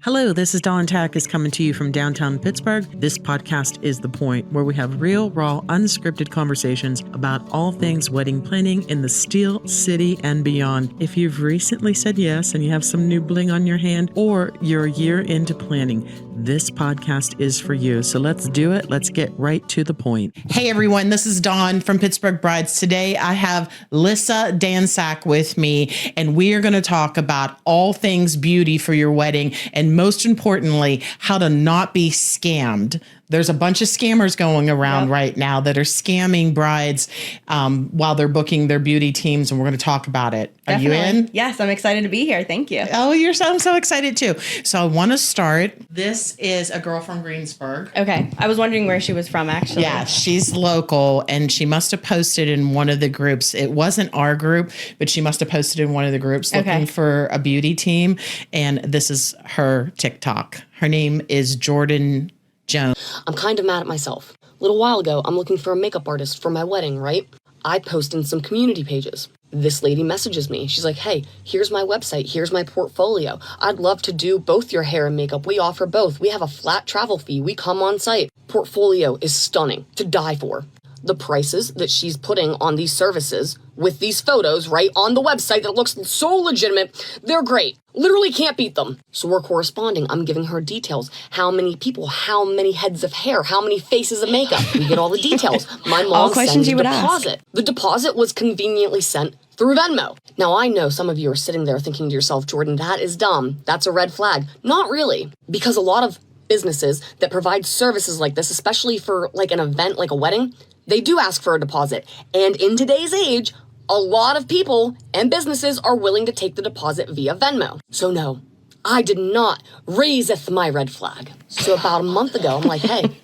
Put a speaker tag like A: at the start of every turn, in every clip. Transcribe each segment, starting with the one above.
A: Hello, this is Dawn Tack coming to you from downtown Pittsburgh. This podcast is The Point, where we have real, raw, unscripted conversations about all things wedding planning in the Steel City and beyond. If you've recently said yes and you have some new bling on your hand, or you're a year into planning, this podcast is for you. So let's do it. Let's get right to the point.
B: Hey everyone, this is Dawn from Pittsburgh Brides. Today I have Lissa Dansak with me, and we are going to talk about all things beauty for your wedding, and most importantly, how to not be scammed. There's a bunch of scammers going around right now that are scamming brides while they're booking their beauty teams, and we're going to talk about it.
C: Definitely.
B: Are you in?
C: Yes, I'm excited to be here. Thank you.
B: Oh, I'm so excited too. So I want to start. This is a girl from Greensburg.
C: Okay. I was wondering where she was from, actually.
B: Yeah, she's local, and she must have posted in one of the groups. It wasn't our group, but she must have posted in one of the groups looking for a beauty team, and this is her TikTok. Her name is Jordan Jones.
D: I'm kind of mad at myself. A little while ago, I'm looking for a makeup artist for my wedding, right? I post in some community pages. This lady messages me. She's like, hey, here's my website. Here's my portfolio. I'd love to do both your hair and makeup. We offer both. We have a flat travel fee. We come on site. Portfolio is stunning to die for. The prices that she's putting on these services with these photos right on the website that looks so legitimate, they're great. Literally can't beat them. So we're corresponding. I'm giving her details. How many people, how many heads of hair, how many faces of makeup. We get all the details. My mom sends a deposit. The deposit was conveniently sent through Venmo. Now I know some of you are sitting there thinking to yourself, Jordan, that is dumb. That's a red flag. Not really, because a lot of businesses that provide services like this, especially for like an event like a wedding, they do ask for a deposit. And in today's age, a lot of people and businesses are willing to take the deposit via Venmo. So no, I did not raiseth my red flag. So about a month ago, I'm like, hey,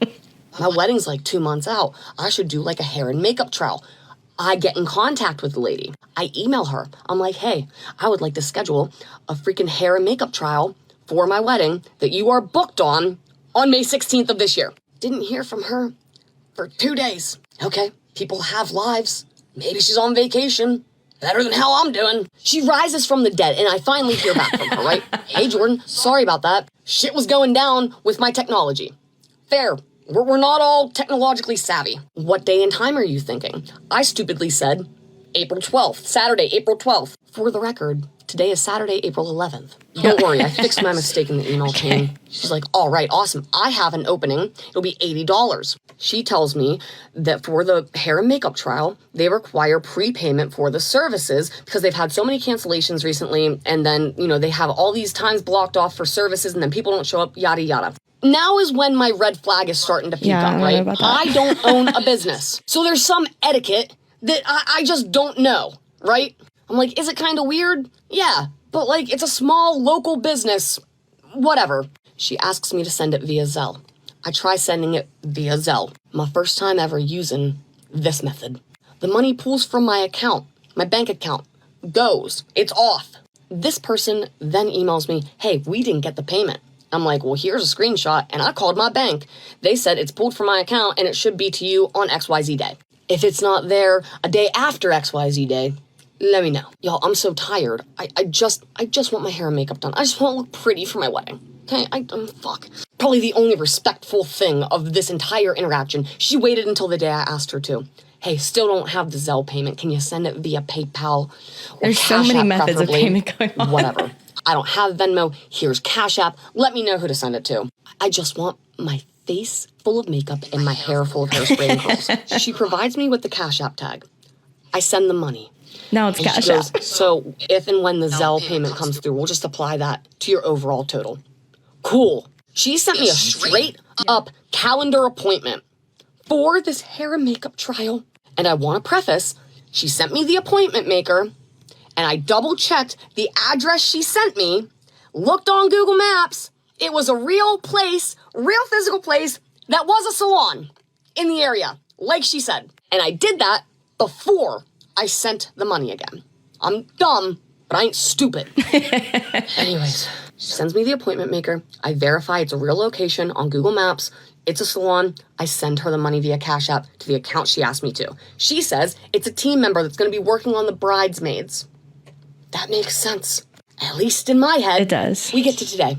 D: my wedding's like 2 months out. I should do like a hair and makeup trial. I get in contact with the lady. I email her. I'm like, hey, I would like to schedule a freaking hair and makeup trial for my wedding that you are booked on May 16th of this year. Didn't hear from her for 2 days. Okay, people have lives. Maybe she's on vacation. Better than how I'm doing. She rises from the dead, and I finally hear back from her, right? Hey, Jordan, sorry about that. Shit was going down with my technology. Fair. We're not all technologically savvy. What day and time are you thinking? I stupidly said April 12th, Saturday, April 12th. For the record, today is Saturday, April 11th. Don't worry, I fixed my mistake in the email chain. She's like, all right, awesome. I have an opening. It'll be $80. She tells me that for the hair and makeup trial, they require prepayment for the services because they've had so many cancellations recently. And then, they have all these times blocked off for services and then people don't show up, yada, yada. Now is when my red flag is starting to peak up, right? I don't own a business. So there's some etiquette that I just don't know, right? I'm like, is it kind of weird? Yeah, but like, it's a small local business, whatever. She asks me to send it via Zelle. I try sending it via Zelle. My first time ever using this method. The money pulls from my account, my bank account, goes, it's off. This person then emails me, hey, we didn't get the payment. I'm like, well, here's a screenshot, and I called my bank. They said it's pulled from my account, and it should be to you on XYZ day. If it's not there a day after XYZ day, let me know. Y'all, I'm so tired. I just want my hair and makeup done. I just want to look pretty for my wedding. Okay, fuck. Probably the only respectful thing of this entire interaction. She waited until the day I asked her to. Hey, still don't have the Zelle payment. Can you send it via PayPal?
C: There's so many methods of payment going on.
D: Whatever. I don't have Venmo. Here's Cash App. Let me know who to send it to. I just want my face full of makeup and my hair full of hairspray and curls. She provides me with the Cash App tag. I send the money.
C: Now it's Cash App.
D: So if and when the Zelle payment comes through, we'll just apply that to your overall total. Cool. She sent me a straight up calendar appointment for this hair and makeup trial. And I want to preface, she sent me the appointment maker, and I double checked the address she sent me, looked on Google Maps. It was a real place, real physical place that was a salon in the area, like she said. And I did that before I sent the money again. I'm dumb, but I ain't stupid. Anyways, she sends me the appointment maker. I verify it's a real location on Google Maps. It's a salon. I send her the money via Cash App to the account she asked me to. She says it's a team member that's going to be working on the bridesmaids. That makes sense. At least in my head.
C: It does.
D: We get to today.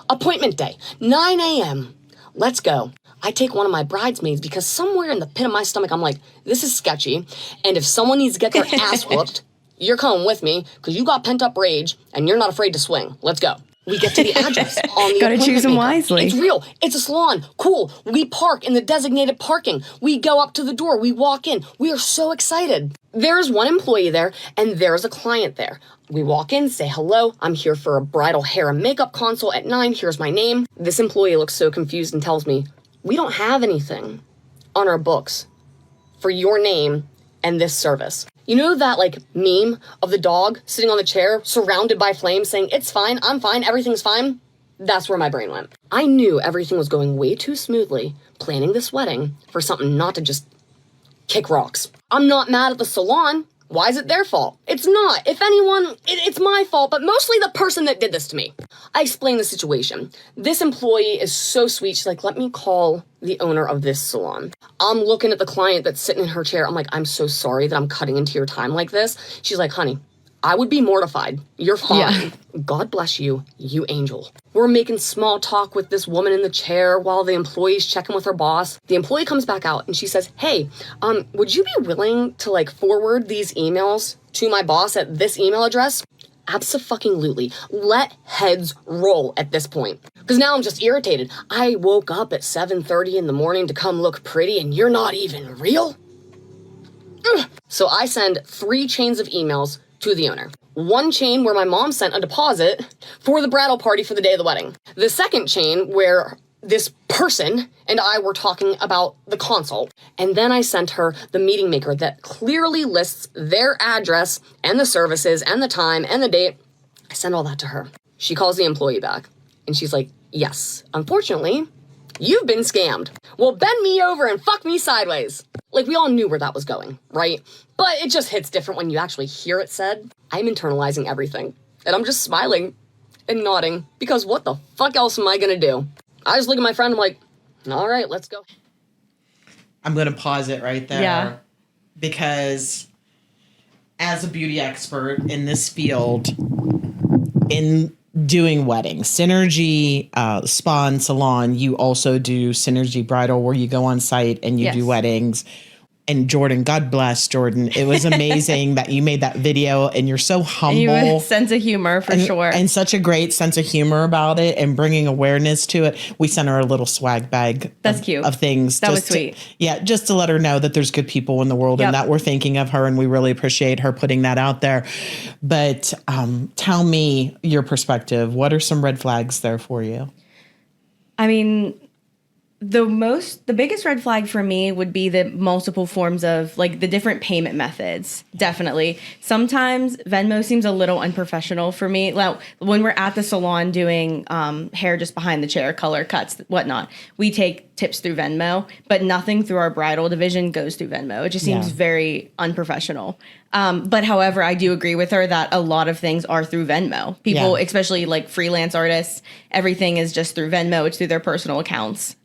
D: Appointment day, 9 a.m. Let's go. I take one of my bridesmaids because somewhere in the pit of my stomach, I'm like, this is sketchy. And if someone needs to get their ass whooped, you're coming with me because you got pent up rage and you're not afraid to swing. Let's go. We get to the address on the
C: Gotta choose them wisely.
D: It's real. It's a salon. Cool. We park in the designated parking. We go up to the door. We walk in. We are so excited. There's one employee there and there's a client there. We walk in, say hello. I'm here for a bridal hair and makeup consult at 9. Here's my name. This employee looks so confused and tells me, we don't have anything on our books for your name and this service. You know that like meme of the dog sitting on the chair surrounded by flames saying, it's fine, I'm fine, everything's fine? That's where my brain went. I knew everything was going way too smoothly, planning this wedding for something not to just kick rocks. I'm not mad at the salon. Why is it their fault? It's not. If anyone, it's my fault, but mostly the person that did this to me. I explained the situation. This employee is so sweet. She's like, let me call the owner of this salon. I'm looking at the client that's sitting in her chair. I'm like, I'm so sorry that I'm cutting into your time like this. She's like, honey, I would be mortified. You're fine. Yeah. God bless you, you angel. We're making small talk with this woman in the chair while the employee's checking with her boss. The employee comes back out and she says, hey, would you be willing to like forward these emails to my boss at this email address? Abso-fucking-lutely. Let heads roll at this point. Because now I'm just irritated. I woke up at 7:30 in the morning to come look pretty and you're not even real? Ugh. So I send 3 chains of emails to the owner. One chain where my mom sent a deposit for the bridal party for the day of the wedding. The second chain where this person and I were talking about the consult. And then I sent her the meeting maker that clearly lists their address and the services and the time and the date. I sent all that to her. She calls the employee back and she's like, yes, unfortunately, you've been scammed. Well, bend me over and fuck me sideways. Like, we all knew where that was going, right? But it just hits different when you actually hear it said. I'm internalizing everything. And I'm just smiling and nodding because what the fuck else am I gonna do? I just look at my friend, I'm like, all right, let's go.
B: I'm going to pause it right there.
C: Yeah.
B: Because as a beauty expert in this field, in doing weddings, Synergy Spa and Salon, you also do Synergy Bridal where you go on site and you do weddings. And Jordan, God bless Jordan. It was amazing that you made that video and you're so humble.
C: You have a sense of humor for sure.
B: And such a great sense of humor about it and bringing awareness to it. We sent her a little swag bag.
C: That's cute.
B: Of things.
C: That was sweet.
B: Just to let her know that there's good people in the world and that we're thinking of her and we really appreciate her putting that out there. But tell me your perspective. What are some red flags there for you?
C: I mean, the biggest red flag for me would be the multiple forms of like the different payment methods. Definitely. Sometimes Venmo seems a little unprofessional for me. Like when we're at the salon doing hair just behind the chair, color cuts, whatnot, we take tips through Venmo, but nothing through our bridal division goes through Venmo. It just seems very unprofessional. But however, I do agree with her that a lot of things are through Venmo. People, especially like freelance artists, everything is just through Venmo. It's through their personal accounts.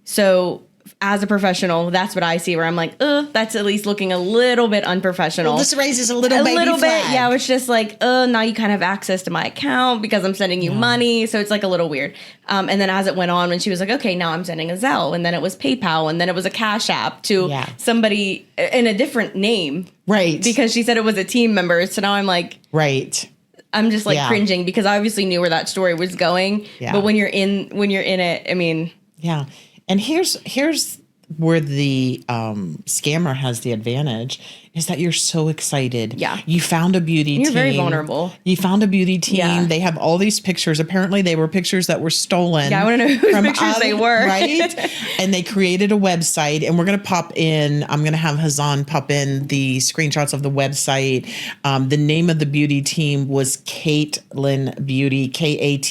C: So as a professional, that's what I see where I'm like, that's at least looking a little bit unprofessional.
B: Well, this raises a little bit.
C: Yeah, it's just like, now you kind of have access to my account because I'm sending you money. So it's like a little weird. And then as it went on, when she was like, okay, now I'm sending a Zelle, and then it was PayPal, and then it was a Cash App to somebody in a different name.
B: Right.
C: Because she said it was a team member. So now I'm like, I'm just like cringing because I obviously knew where that story was going. Yeah. But when you're in it, I mean.
B: Yeah. And here's where the scammer has the advantage is that you're so excited. Yeah. You found a beauty team.
C: You're very vulnerable.
B: You found a beauty team. Yeah. They have all these pictures. Apparently they were pictures that were stolen.
C: Yeah, I want to know whose pictures they were.
B: Right? And they created a website, and we're going to pop in, I'm going to have Hazan pop in the screenshots of the website. The name of the beauty team was Caitlyn Beauty, Katelyn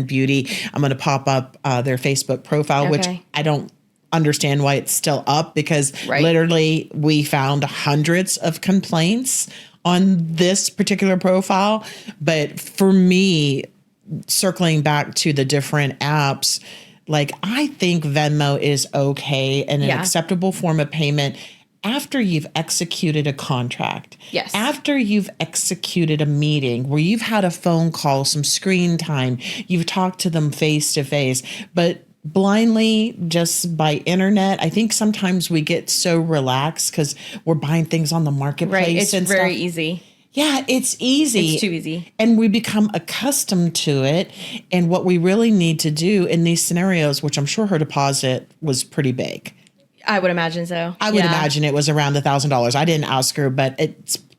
B: Beauty. I'm going to pop up their Facebook profile, which I don't understand why it's still up because literally we found hundreds of complaints on this particular profile. But for me, circling back to the different apps, like I think Venmo is okay and an acceptable form of payment after you've executed a contract,
C: Yes.
B: after you've executed a meeting where you've had a phone call, some screen time, you've talked to them face to face, but blindly just by internet, I think sometimes we get so relaxed because we're buying things on the marketplace.
C: Right. It's
B: and
C: very
B: stuff.
C: easy.
B: Yeah, it's easy.
C: It's too easy.
B: And we become accustomed to it. And what we really need to do in these scenarios, which I'm sure her deposit was pretty big.
C: I would imagine so.
B: I would imagine it was around $1,000. I didn't ask her, but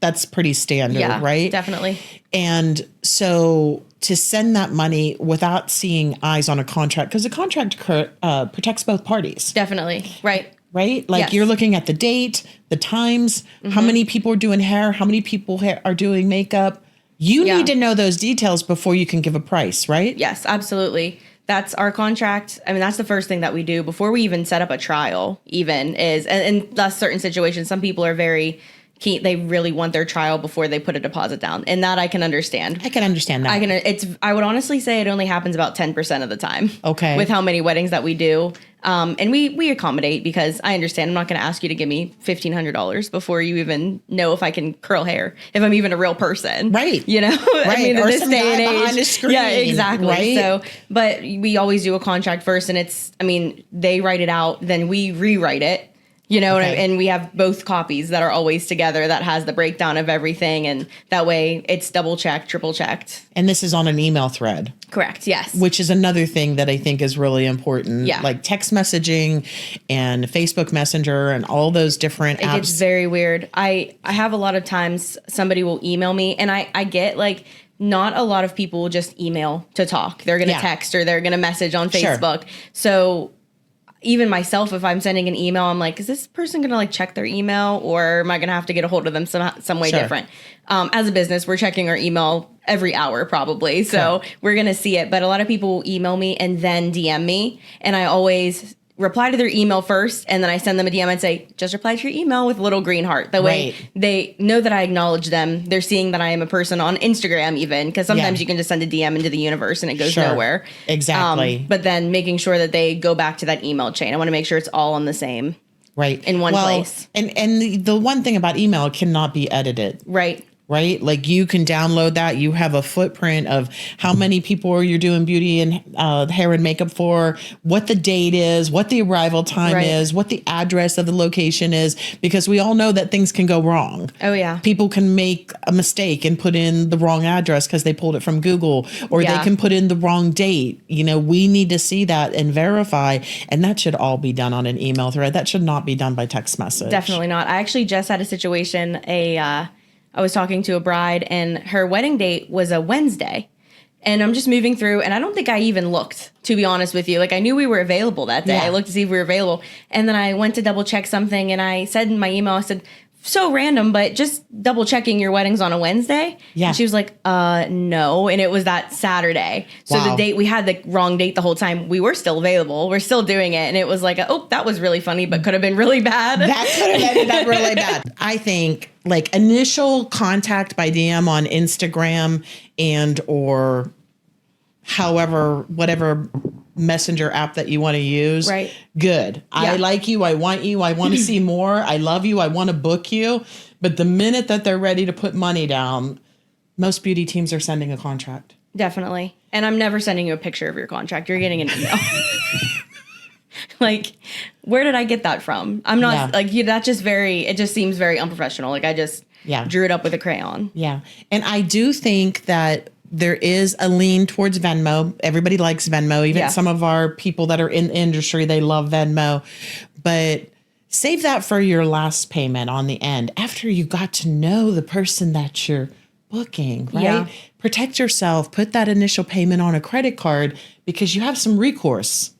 B: that's pretty standard,
C: Yeah,
B: right?
C: definitely.
B: And so to send that money without seeing eyes on a contract, because the contract protects both parties.
C: Definitely. Right.
B: Right? Like
C: Yes.
B: you're looking at the date, the times, how many people are doing hair, how many people are doing makeup. You
C: Yeah.
B: need to know those details before you can give a price, right?
C: Yes, absolutely. That's our contract. I mean, that's the first thing that we do before we even set up a trial, even is, and that's certain situations. Some people are very keen. They really want their trial before they put a deposit down. And that I can understand.
B: I can understand that.
C: I would honestly say it only happens about 10% of the time.
B: Okay.
C: With how many weddings that we do. And we accommodate because I understand I'm not going to ask you to give me $1,500 before you even know if I can curl hair, if I'm even a real person.
B: Right.
C: You know,
B: Right.
C: I mean, in
B: Or
C: this
B: some
C: day
B: guy
C: and age.
B: behind a screen,
C: Yeah, exactly.
B: right?
C: So, but we always do a contract first and they write it out, then we rewrite it. You know,
B: Okay.
C: and we have both copies that are always together that has the breakdown of everything. And that way it's double checked, triple checked.
B: And this is on an email thread.
C: Correct. Yes.
B: Which is another thing that I think is really important.
C: Yeah.
B: Like text messaging and Facebook Messenger and all those different
C: It
B: apps.
C: gets very weird. I have a lot of times somebody will email me and I get like, not a lot of people will just email to talk. They're going to
B: Yeah.
C: text or they're going to message on
B: Sure.
C: Facebook. So even myself, if I'm sending an email, I'm like, is this person going to like check their email or am I going to have to get a hold of them some way
B: Sure.
C: different? As a business, we're checking our email every hour probably. So we're going to see it. But a lot of people will email me and then DM me. And I always reply to their email first. And then I send them a DM and say, just reply to your email with a little green heart. That way
B: Right.
C: they know that I acknowledge them. They're seeing that I am a person on Instagram even. Because sometimes
B: Yeah.
C: you can just send a DM into the universe and it goes
B: Sure.
C: nowhere.
B: Exactly.
C: But then making sure that they go back to that email chain. I want to make sure it's all on the same.
B: Right.
C: in one place.
B: And the one thing about email, it cannot be edited.
C: Right.
B: Right? Like you can download that. You have a footprint of how many people you're doing beauty and hair and makeup for, what the date is, what the arrival time
C: Right.
B: is, what the address of the location is, because we all know that things can go wrong.
C: Oh, yeah.
B: People can make a mistake and put in the wrong address because they pulled it from Google, or
C: Yeah.
B: they can put in the wrong date. You know, we need to see that and verify. And that should all be done on an email thread. That should not be done by text message.
C: Definitely not. I actually just had a situation. I was talking to a bride and her wedding date was a Wednesday. And I'm just moving through and I don't think I even looked, to be honest with you. Like I knew we were available that day.
B: Yeah.
C: I looked to see if we were available. And then I went to double check something and I said in my email, I said, so random, but just double checking your wedding's on a Wednesday.
B: Yeah.
C: And she was like, no. And it was that Saturday. So
B: Wow.
C: the date, we had the wrong date the whole time. We were still available. We're still doing it. And it was like, oh, that was really funny, but could have been really bad.
B: That could have ended up really bad. I think like initial contact by DM on Instagram and or however, whatever messenger app that you want to use.
C: Right.
B: Good. I
C: Yeah.
B: like you. I want you. I want to see more. I love you. I want to book you. But the minute that they're ready to put money down, most beauty teams are sending a contract.
C: Definitely. And I'm never sending you a picture of your contract. You're getting an email. Like, where did I get that from? I'm not
B: Yeah.
C: like that. It just seems very unprofessional. Like I just drew it up with a crayon.
B: Yeah. And I do think that there is a lean towards Venmo. Everybody likes Venmo. Even
C: Yeah.
B: some of our people that are in the industry, they love Venmo. But save that for your last payment on the end after you got to know the person that you're booking, right?
C: Yeah.
B: Protect yourself. Put that initial payment on a credit card because you have some recourse.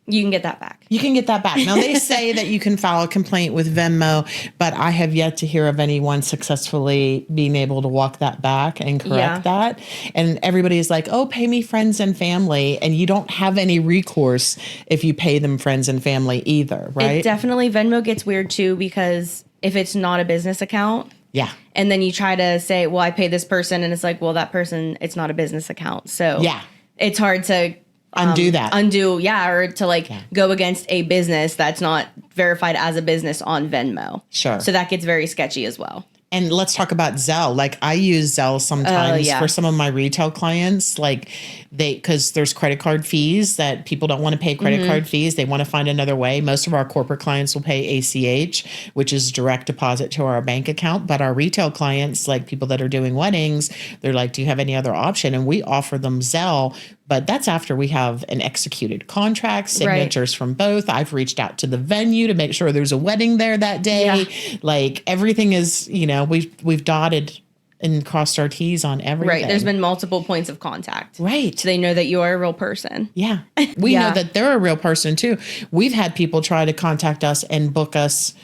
C: You can get that back.
B: You can get that back. Now, they say that you can file a complaint with Venmo, but I have yet to hear of anyone successfully being able to walk that back and correct that. And everybody is like, oh, pay me friends and family. And you don't have any recourse if you pay them friends and family either, right?
C: It definitely, Venmo gets weird too, because if it's not a business account,
B: Yeah.
C: and then you try to say, well, I pay this person, and it's like, well, that person, it's not a business account. So
B: Yeah.
C: it's hard to
B: Undo that.
C: or to like go against a business that's not verified as a business on Venmo.
B: Sure.
C: So that gets very sketchy as well.
B: And let's talk about Zelle. Like I use Zelle sometimes for some of my retail clients, like because there's credit card fees that people don't want to pay credit card fees. They want to find another way. Most of our corporate clients will pay ACH, which is direct deposit to our bank account. But our retail clients, like people that are doing weddings, they're like, do you have any other option? And we offer them Zelle. But that's after we have an executed contract, signatures from both. I've reached out to the venue to make sure there's a wedding there that day. Yeah. Like everything is, we've dotted and crossed our T's on everything.
C: Right. There's been multiple points of contact.
B: Right.
C: So they know that you are a real person.
B: Yeah. We know that they're a real person too. We've had people try to contact us and book us,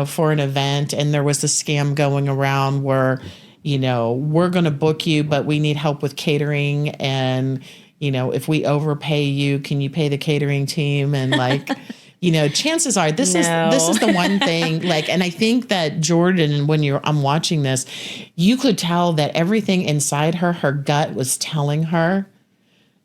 B: for an event. And there was a scam going around where, we're going to book you, but we need help with catering. And, if we overpay you, can you pay the catering team? And like, chances are this is the one thing, like, and I think that Jordan, when I'm watching this, you could tell that everything inside her gut was telling her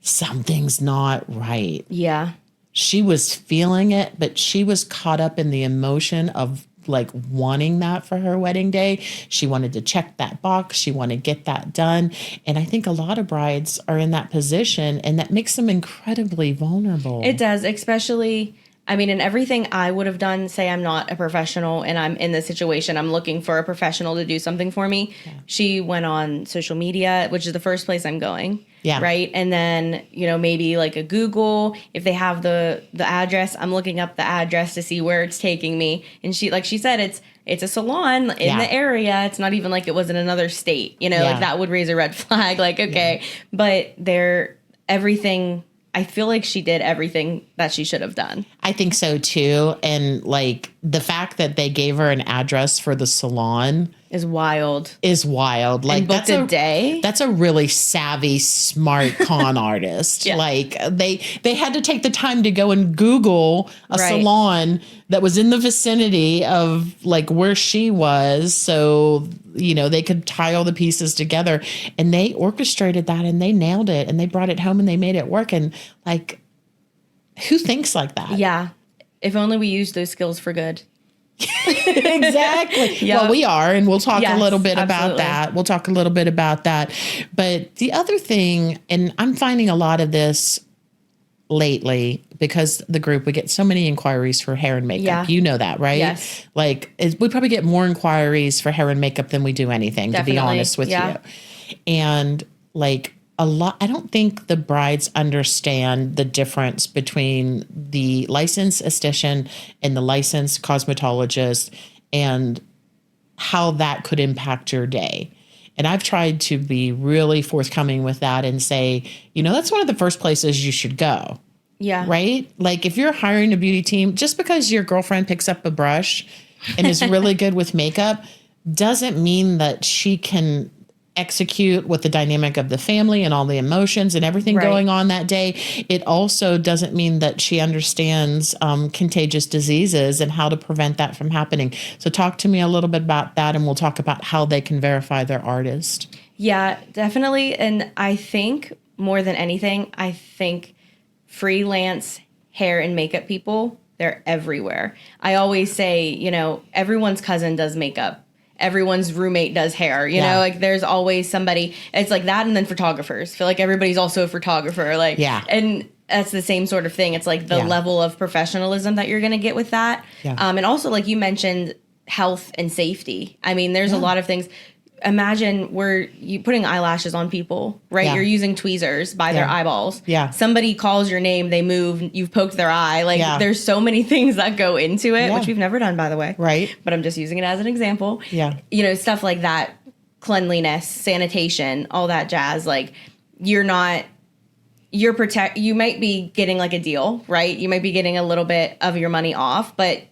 B: something's not right.
C: Yeah.
B: She was feeling it, but she was caught up in the emotion of like wanting that for her wedding day. She wanted to check that box. She wanted to get that done. And I think a lot of brides are in that position, and that makes them incredibly vulnerable.
C: It does, especially, in everything I would have done, say I'm not a professional and I'm in this situation, I'm looking for a professional to do something for me. Yeah. She went on social media, which is the first place I'm going. Yeah. Right. And then, maybe like a Google, if they have the address, I'm looking up the address to see where it's taking me. And like she said, it's a salon in the area. It's not even like it was in another state, like that would raise a red flag. Like, okay, but everything, I feel like she did everything that she should have done.
B: I think so too. And like the fact that they gave her an address for the salon
C: is wild.
B: Like
C: and booked a day.
B: That's a really savvy, smart con artist. Yeah. Like they had to take the time to go and Google a salon that was in the vicinity of like where she was. So, they could tie all the pieces together, and they orchestrated that and they nailed it and they brought it home and they made it work. And like, who thinks like that?
C: Yeah. If only we used those skills for good.
B: Exactly. Yep. Well, we are, and we'll talk a little bit about that. We'll talk a little bit about that. But the other thing, and I'm finding a lot of this lately because the group, we get so many inquiries for hair and makeup. Yeah. You know that, right? Yes. Like we probably get more inquiries for hair and makeup than we do anything, Definitely. To be honest with you. And like, I don't think the brides understand the difference between the licensed esthetician and the licensed cosmetologist and how that could impact your day. And I've tried to be really forthcoming with that and say, that's one of the first places you should go.
C: Yeah.
B: Right? Like if you're hiring a beauty team, just because your girlfriend picks up a brush and is really good with makeup doesn't mean that she can execute with the dynamic of the family and all the emotions and everything going on that day. It also doesn't mean that she understands contagious diseases and how to prevent that from happening. So talk to me a little bit about that, and we'll talk about how they can verify their artist.
C: Yeah, definitely. And I think more than anything, freelance hair and makeup people, they're everywhere. I always say, everyone's cousin does makeup. Everyone's roommate does hair, like there's always somebody. It's like that. And then photographers. I feel like everybody's also a photographer. Like, and that's the same sort of thing. It's like the level of professionalism that you're going to get with that. Yeah. And also, like you mentioned, health and safety. There's a lot of things. Imagine you putting eyelashes on people, right? Yeah. You're using tweezers by their eyeballs. Yeah. Somebody calls your name, they move, you've poked their eye. Like there's so many things that go into it, which we've never done, by the way. Right. But I'm just using it as an example. Yeah. Stuff like that, cleanliness, sanitation, all that jazz. Like you might be getting like a deal, right? You might be getting a little bit of your money off, but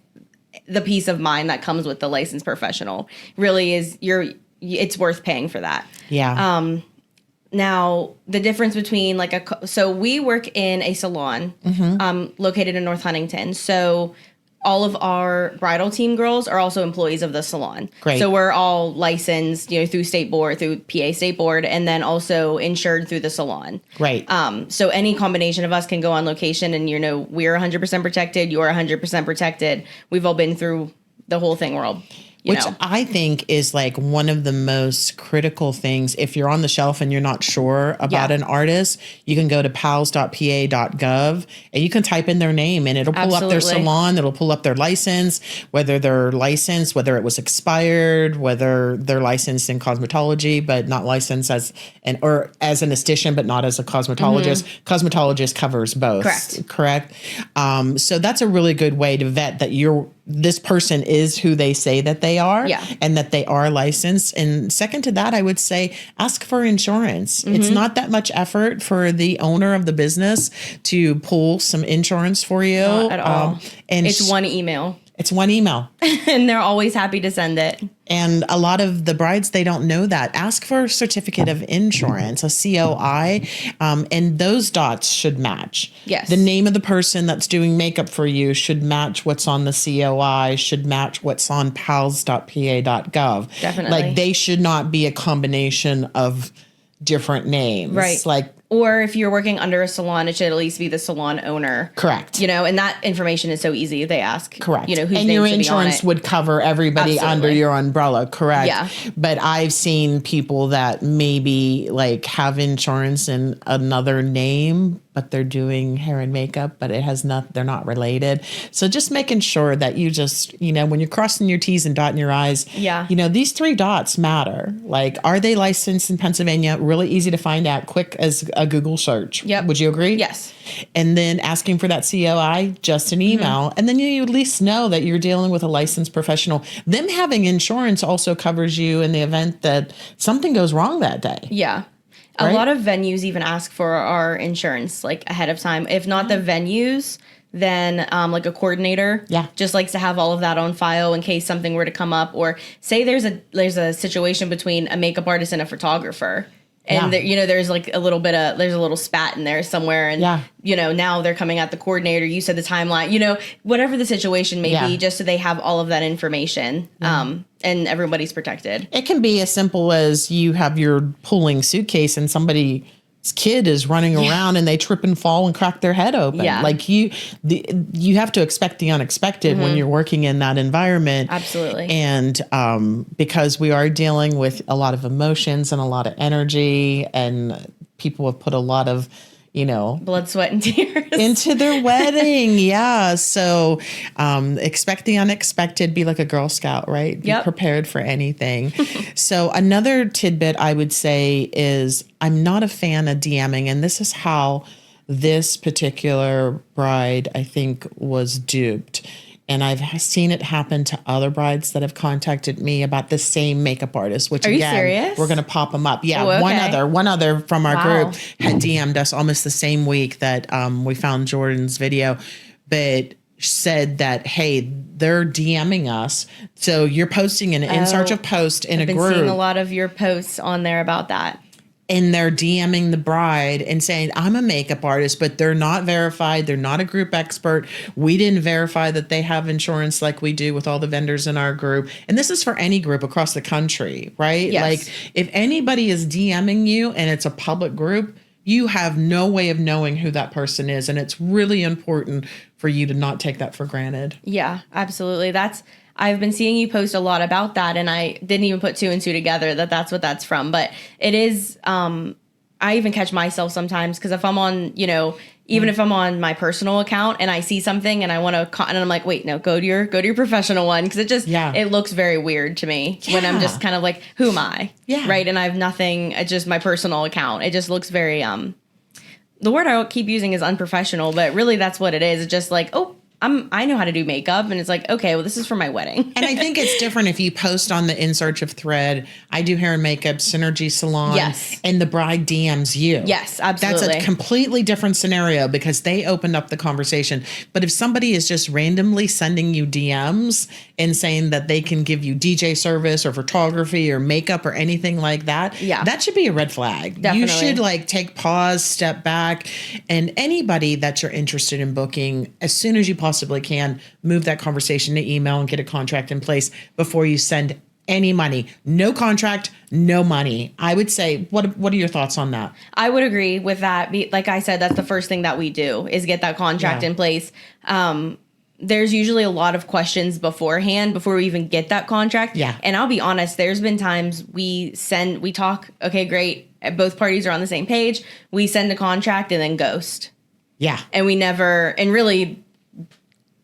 C: the peace of mind that comes with the licensed professional really is it's worth paying for that. Yeah. Now, the difference between so we work in a salon located in North Huntington. So all of our bridal team girls are also employees of the salon.
B: Great.
C: So we're all licensed, through state board, through PA state board, and then also insured through the salon.
B: Great.
C: So any combination of us can go on location, and we're 100% protected. You're 100% protected. We've all been through the whole thing world.
B: Which I think is like one of the most critical things. If you're on the shelf and you're not sure about an artist, you can go to PALS.pa.gov and you can type in their name and it'll pull up their salon. It'll pull up their license, whether they're licensed, whether it was expired, whether they're licensed in cosmetology, but not licensed as an esthetician, but not as a cosmetologist. Cosmetologist covers both. Correct. So that's a really good way to vet that this person is who they say that they are and that they are licensed. And second to that, I would say ask for insurance. It's not that much effort for the owner of the business to pull some insurance for you.
C: Not at all.
B: And
C: it's one email.
B: It's one email.
C: And they're always happy to send it.
B: And a lot of the brides, they don't know that. Ask for a certificate of insurance, a COI, and those dots should match.
C: Yes.
B: The name of the person that's doing makeup for you should match what's on the COI, should match what's on PALS.pa.gov.
C: Definitely.
B: Like they should not be a combination of different names.
C: Right. Or if you're working under a salon, it should at least be the salon owner.
B: Correct.
C: And that information is so easy. They ask.
B: Correct.
C: Whose
B: and
C: name
B: your
C: should be on
B: insurance
C: it.
B: would cover everybody under your umbrella. Correct.
C: Yeah.
B: But I've seen people that maybe like have insurance in another name, but they're doing hair and makeup, but they're not related. So just making sure that you just, when you're crossing your T's and dotting your I's, these 3 dots matter. Like, are they licensed in Pennsylvania? Really easy to find out, quick as a Google search.
C: Yep.
B: Would you agree?
C: Yes.
B: And then asking for that COI, just an email. And then you at least know that you're dealing with a licensed professional. Them having insurance also covers you in the event that something goes wrong that day.
C: Yeah.
B: Right?
C: A lot of venues even ask for our insurance like ahead of time. If not the venues, then like a coordinator just likes to have all of that on file in case something were to come up. Or say there's a situation between a makeup artist and a photographer. And there's like there's a little spat in there somewhere, and now they're coming at the coordinator. You said the timeline, whatever the situation may be, just so they have all of that information, and everybody's protected.
B: It can be as simple as you have your pulling suitcase and somebody's kid is running around and they trip and fall and crack their head open.
C: Yeah.
B: Like you have to expect the unexpected when you're working in that environment.
C: Absolutely.
B: And because we are dealing with a lot of emotions and a lot of energy, and people have put a lot of
C: blood, sweat, and tears
B: into their wedding. Yeah. So expect the unexpected. Be like a Girl Scout, right? Be prepared for anything. So another tidbit I would say is I'm not a fan of DMing. And this is how this particular bride, I think, was duped. And I've seen it happen to other brides that have contacted me about the same makeup artist, which
C: Are
B: again,
C: you serious?
B: we're going to pop them up. Yeah.
C: Oh, okay.
B: One other from our group had DM'd us almost the same week that we found Jordan's video, but said that, hey, they're DMing us. So you're posting an in search of post in
C: I've
B: a
C: been
B: group.
C: seeing a lot of your posts on there about that.
B: And they're DMing the bride and saying, I'm a makeup artist, but they're not verified. They're not a group expert. We didn't verify that they have insurance like we do with all the vendors in our group. And this is for any group across the country, right?
C: Yes.
B: Like if anybody is DMing you and it's a public group, you have no way of knowing who that person is. And it's really important for you to not take that for granted.
C: Yeah, absolutely. I've been seeing you post a lot about that, and I didn't even put 2 and 2 together that's what that's from. But it is, I even catch myself sometimes because if I'm on, even if I'm on my personal account and I see something and I want to, and I'm like, wait, no, go to your professional one, because it looks very weird to me when I'm just kind of like, who am I?
B: Yeah.
C: Right. And I have nothing. It's just my personal account. It just looks very, the word I keep using is unprofessional, but really that's what it is. It's just like, oh, I know how to do makeup, and it's like, okay, well, this is for my wedding.
B: And I think it's different if you post on the In Search of thread, I do hair and makeup, Synergy Salon,
C: Yes.
B: and the bride DMs you.
C: Yes, absolutely.
B: That's a completely different scenario because they opened up the conversation. But if somebody is just randomly sending you DMs
A: and saying that they can give you DJ service or photography or makeup or anything like that, that should be a red flag.
C: Definitely.
A: You should like take pause, step back, and anybody that you're interested in booking, as soon as you possibly can, move that conversation to email and get a contract in place before you send any money. No contract, no money. I would say, what are your thoughts on that?
C: I would agree with that. Like I said, that's the first thing that we do is get that contract in place. There's usually a lot of questions beforehand before we even get that contract.
A: Yeah.
C: And I'll be honest, there's been times we talk, okay, great. Both parties are on the same page. We send a contract and then ghost.
A: Yeah.
C: And we never, and really,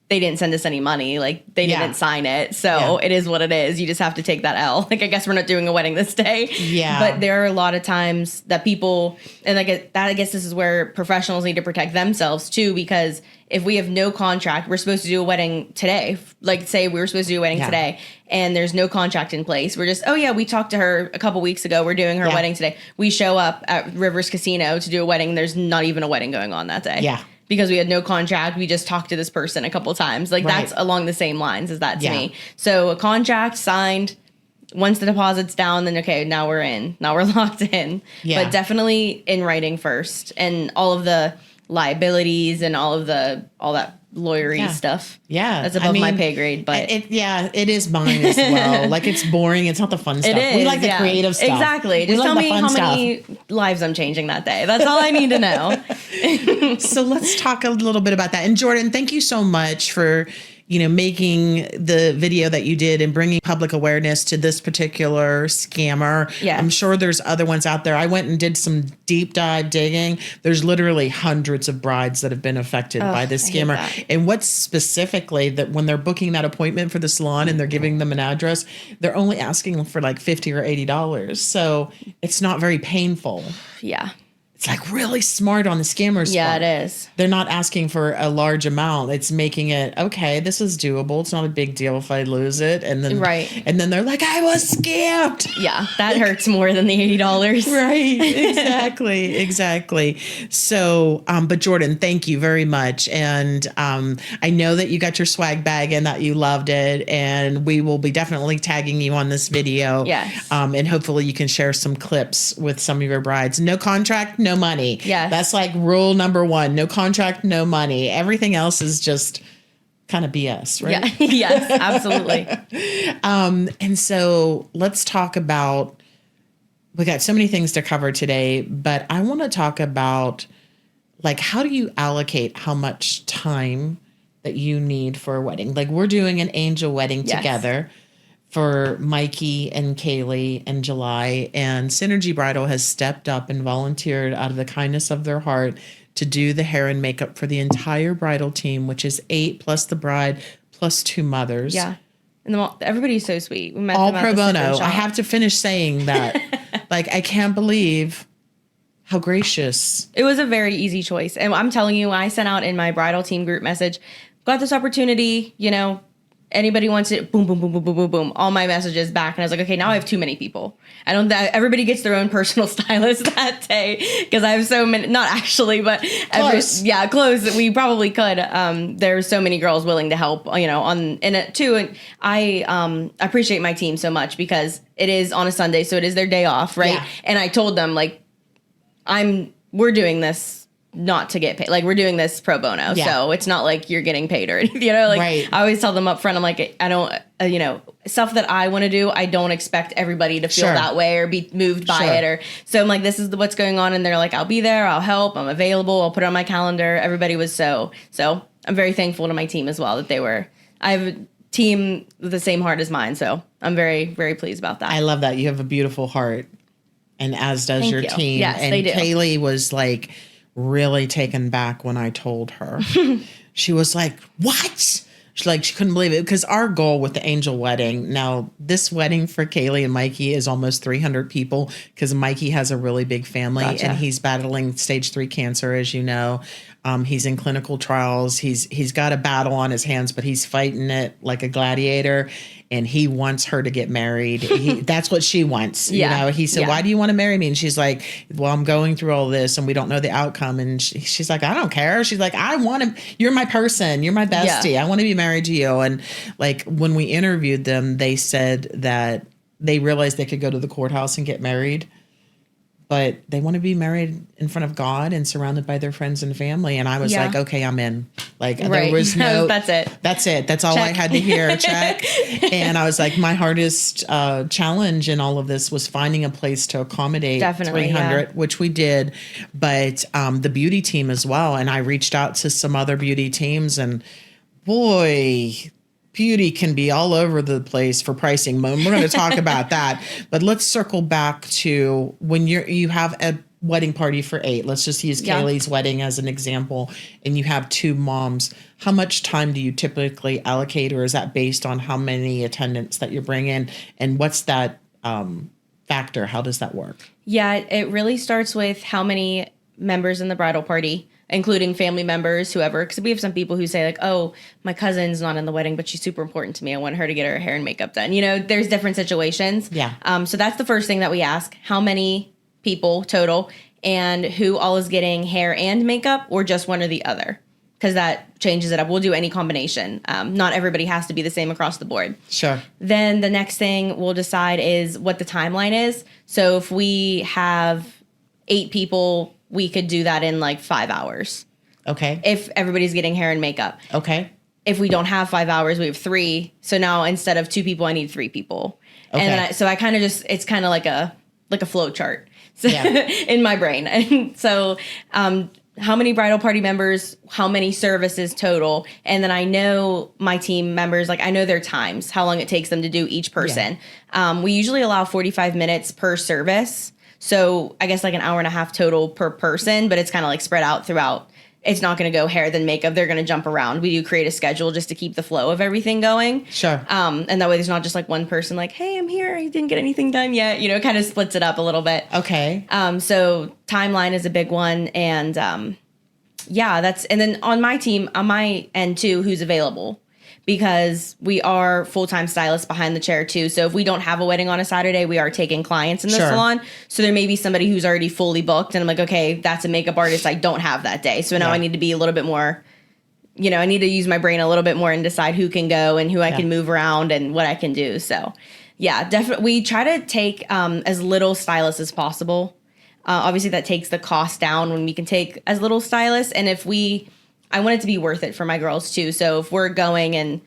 C: they didn't send us any money. Like they didn't sign it. So it is what it is. You just have to take that L. Like, I guess we're not doing a wedding this day.
A: Yeah.
C: But there are a lot of times that people, and I guess this is where professionals need to protect themselves too, because if we have no contract, we're supposed to do a wedding today. Like say we were supposed to do a wedding today and there's no contract in place. We're just, we talked to her a couple weeks ago. We're doing her wedding today. We show up at Rivers Casino to do a wedding. There's not even a wedding going on that day. Yeah. Because we had no contract. We just talked to this person a couple times. Like that's along the same lines as that to me. So a contract signed, once the deposit's down, then okay, now we're in. Now we're locked in. Yeah. But definitely in writing first. And all of the liabilities and all that lawyery stuff.
A: Yeah.
C: That's above my pay grade, but
A: it is mine as well. Like it's boring. It's not the fun stuff. We like the creative stuff.
C: Exactly. Just tell me how many lives I'm changing that day. That's all I need to know.
A: So let's talk a little bit about that. And Jordan, thank you so much for, making the video that you did and bringing public awareness to this particular scammer.
C: Yeah.
A: I'm sure there's other ones out there. I went and did some deep dive digging. There's literally hundreds of brides that have been affected by this scammer. And what's specifically that when they're booking that appointment for the salon and they're giving them an address, they're only asking for like $50 or $80. So it's not very painful.
C: Yeah.
A: It's like really smart on the scammers.
C: Yeah,
A: part.
C: it is.
A: They're not asking for a large amount. It's making it, okay, this is doable. It's not a big deal if I lose it. And then and then they're like, I was scammed.
C: Yeah, that hurts more than the $80.
A: Right. Exactly. So, but Jordan, thank you very much. And I know that you got your swag bag and that you loved it. And we will be definitely tagging you on this video.
C: Yes.
A: And hopefully you can share some clips with some of your brides. No contract, no money.
C: Yeah.
A: That's like rule number 1. No contract, no money. Everything else is just kind of BS, right?
C: Yeah. Yes, absolutely.
A: And so let's talk about, we got so many things to cover today, but I want to talk about like, how do you allocate how much time that you need for a wedding? Like we're doing an angel wedding together for Mikey and Kaylee in July, and Synergy Bridal has stepped up and volunteered out of the kindness of their heart to do the hair and makeup for the entire bridal team, which is 8 plus the bride plus 2 mothers.
C: Yeah. And everybody's so sweet. We met
A: all
C: them
A: pro
C: at the
A: bono.
C: Sip and
A: I
C: Shop.
A: have to finish saying that. Like, I can't believe how gracious.
C: It was a very easy choice. And I'm telling you, I sent out in my bridal team group message, got this opportunity, anybody wants it, boom, boom, boom, boom, boom, boom, boom, all my messages back. And I was like, okay, now I have too many people. Everybody gets their own personal stylist that day because I have so many, not actually, but close. We probably could. There's so many girls willing to help, in it too. And I appreciate my team so much because it is on a Sunday. So it is their day off. Right. Yeah. And I told them like, we're doing this not to get paid. Like we're doing this pro bono. Yeah. So it's not like you're getting paid or anything, I always tell them up front, I'm like, I don't, stuff that I want to do. I don't expect everybody to feel that way or be moved by it. So I'm like, this is what's going on. And they're like, I'll be there. I'll help. I'm available. I'll put it on my calendar. Everybody was so I'm very thankful to my team as well I have a team with the same heart as mine. So I'm very, very pleased about that.
A: I love that. You have a beautiful heart, and as does
C: Thank
A: your
C: you.
A: team.
C: Yes,
A: and
C: they do.
A: Kaylee was like really taken back when I told her. She was like, what? She couldn't believe it, because our goal with the angel wedding, now this wedding for Kaylee and Mikey is almost 300 people because Mikey has a really big family and he's battling stage 3 cancer, as you know. He's in clinical trials. He's got a battle on his hands, but he's fighting it like a gladiator. And he wants her to get married. That's what she wants.
C: Yeah.
A: You know, he said,
C: Yeah.
A: why do you want to marry me? And she's like, well, I'm going through all this and we don't know the outcome. And she's like, I don't care. She's like, I want to, you're my person. You're my bestie.
C: Yeah.
A: I want to be married to you. And like when we interviewed them, they said that they realized they could go to the courthouse and get married, but they want to be married in front of God and surrounded by their friends and family. And I was
C: Yeah.
A: like, okay, I'm in. Like there
C: Right.
A: was no,
C: That's it.
A: That's it. That's all I
C: Check.
A: had to hear. Check. And I was like, my hardest challenge in all of this was finding a place to accommodate
C: Definitely,
A: 300,
C: yeah.
A: which we did, but the beauty team as well. And I reached out to some other beauty teams, and boy, beauty can be all over the place for pricing. We're going to talk about that, but let's circle back to when you have a wedding party for 8. Let's just use
C: Yeah.
A: Kaylee's wedding as an example, and you have 2 moms. How much time do you typically allocate, or is that based on how many attendants that you bring in? And what's that factor? How does that work?
C: Yeah, it really starts with how many members in the bridal party, including family members, whoever. Because we have some people who say like, oh, my cousin's not in the wedding, but she's super important to me. I want her to get her hair and makeup done. You know, there's different situations.
A: Yeah.
C: So that's the first thing that we ask. How many people total, and who all is getting hair and makeup, or just one or the other? Because that changes it up. We'll do any combination. Not everybody has to be the same across the board.
A: Sure.
C: Then the next thing we'll decide is what the timeline is. So if we have 8 people, we could do that in like 5 hours.
A: Okay.
C: If everybody's getting hair and makeup.
A: Okay.
C: If we don't have 5 hours, we have 3. So now instead of 2 people, I need 3 people.
A: Okay.
C: And then I kind of just, it's kind of like a flow chart. So
A: Yeah.
C: in my brain. And so how many bridal party members, how many services total. And then I know my team members, like I know their times, how long it takes them to do each person. We usually allow 45 minutes per service. So I guess like an hour and a half total per person, but it's kind of like spread out throughout. It's not going to go hair, then makeup. They're going to jump around. We do create a schedule just to keep the flow of everything going.
A: Sure.
C: And that way there's not just like one person like, hey, I'm here. I didn't get anything done yet. You know, it kind of splits it up a little bit.
A: Okay.
C: So timeline is a big one. And and then on my team, on my end too, who's available. Because we are full-time stylists behind the chair too. So if we don't have a wedding on a Saturday, we are taking clients in the
A: Sure.
C: salon. So there may be somebody who's already fully booked. And I'm like, okay, that's a makeup artist I don't have that day. So now
A: Yeah.
C: I need to be a little bit more, you know, I need to use my brain a little bit more and decide who can go and who I can move around and what I can do. So yeah, definitely. We try to take as little stylists as possible. Obviously that takes the cost down when we can take as little stylists. And I want it to be worth it for my girls too. So if we're going and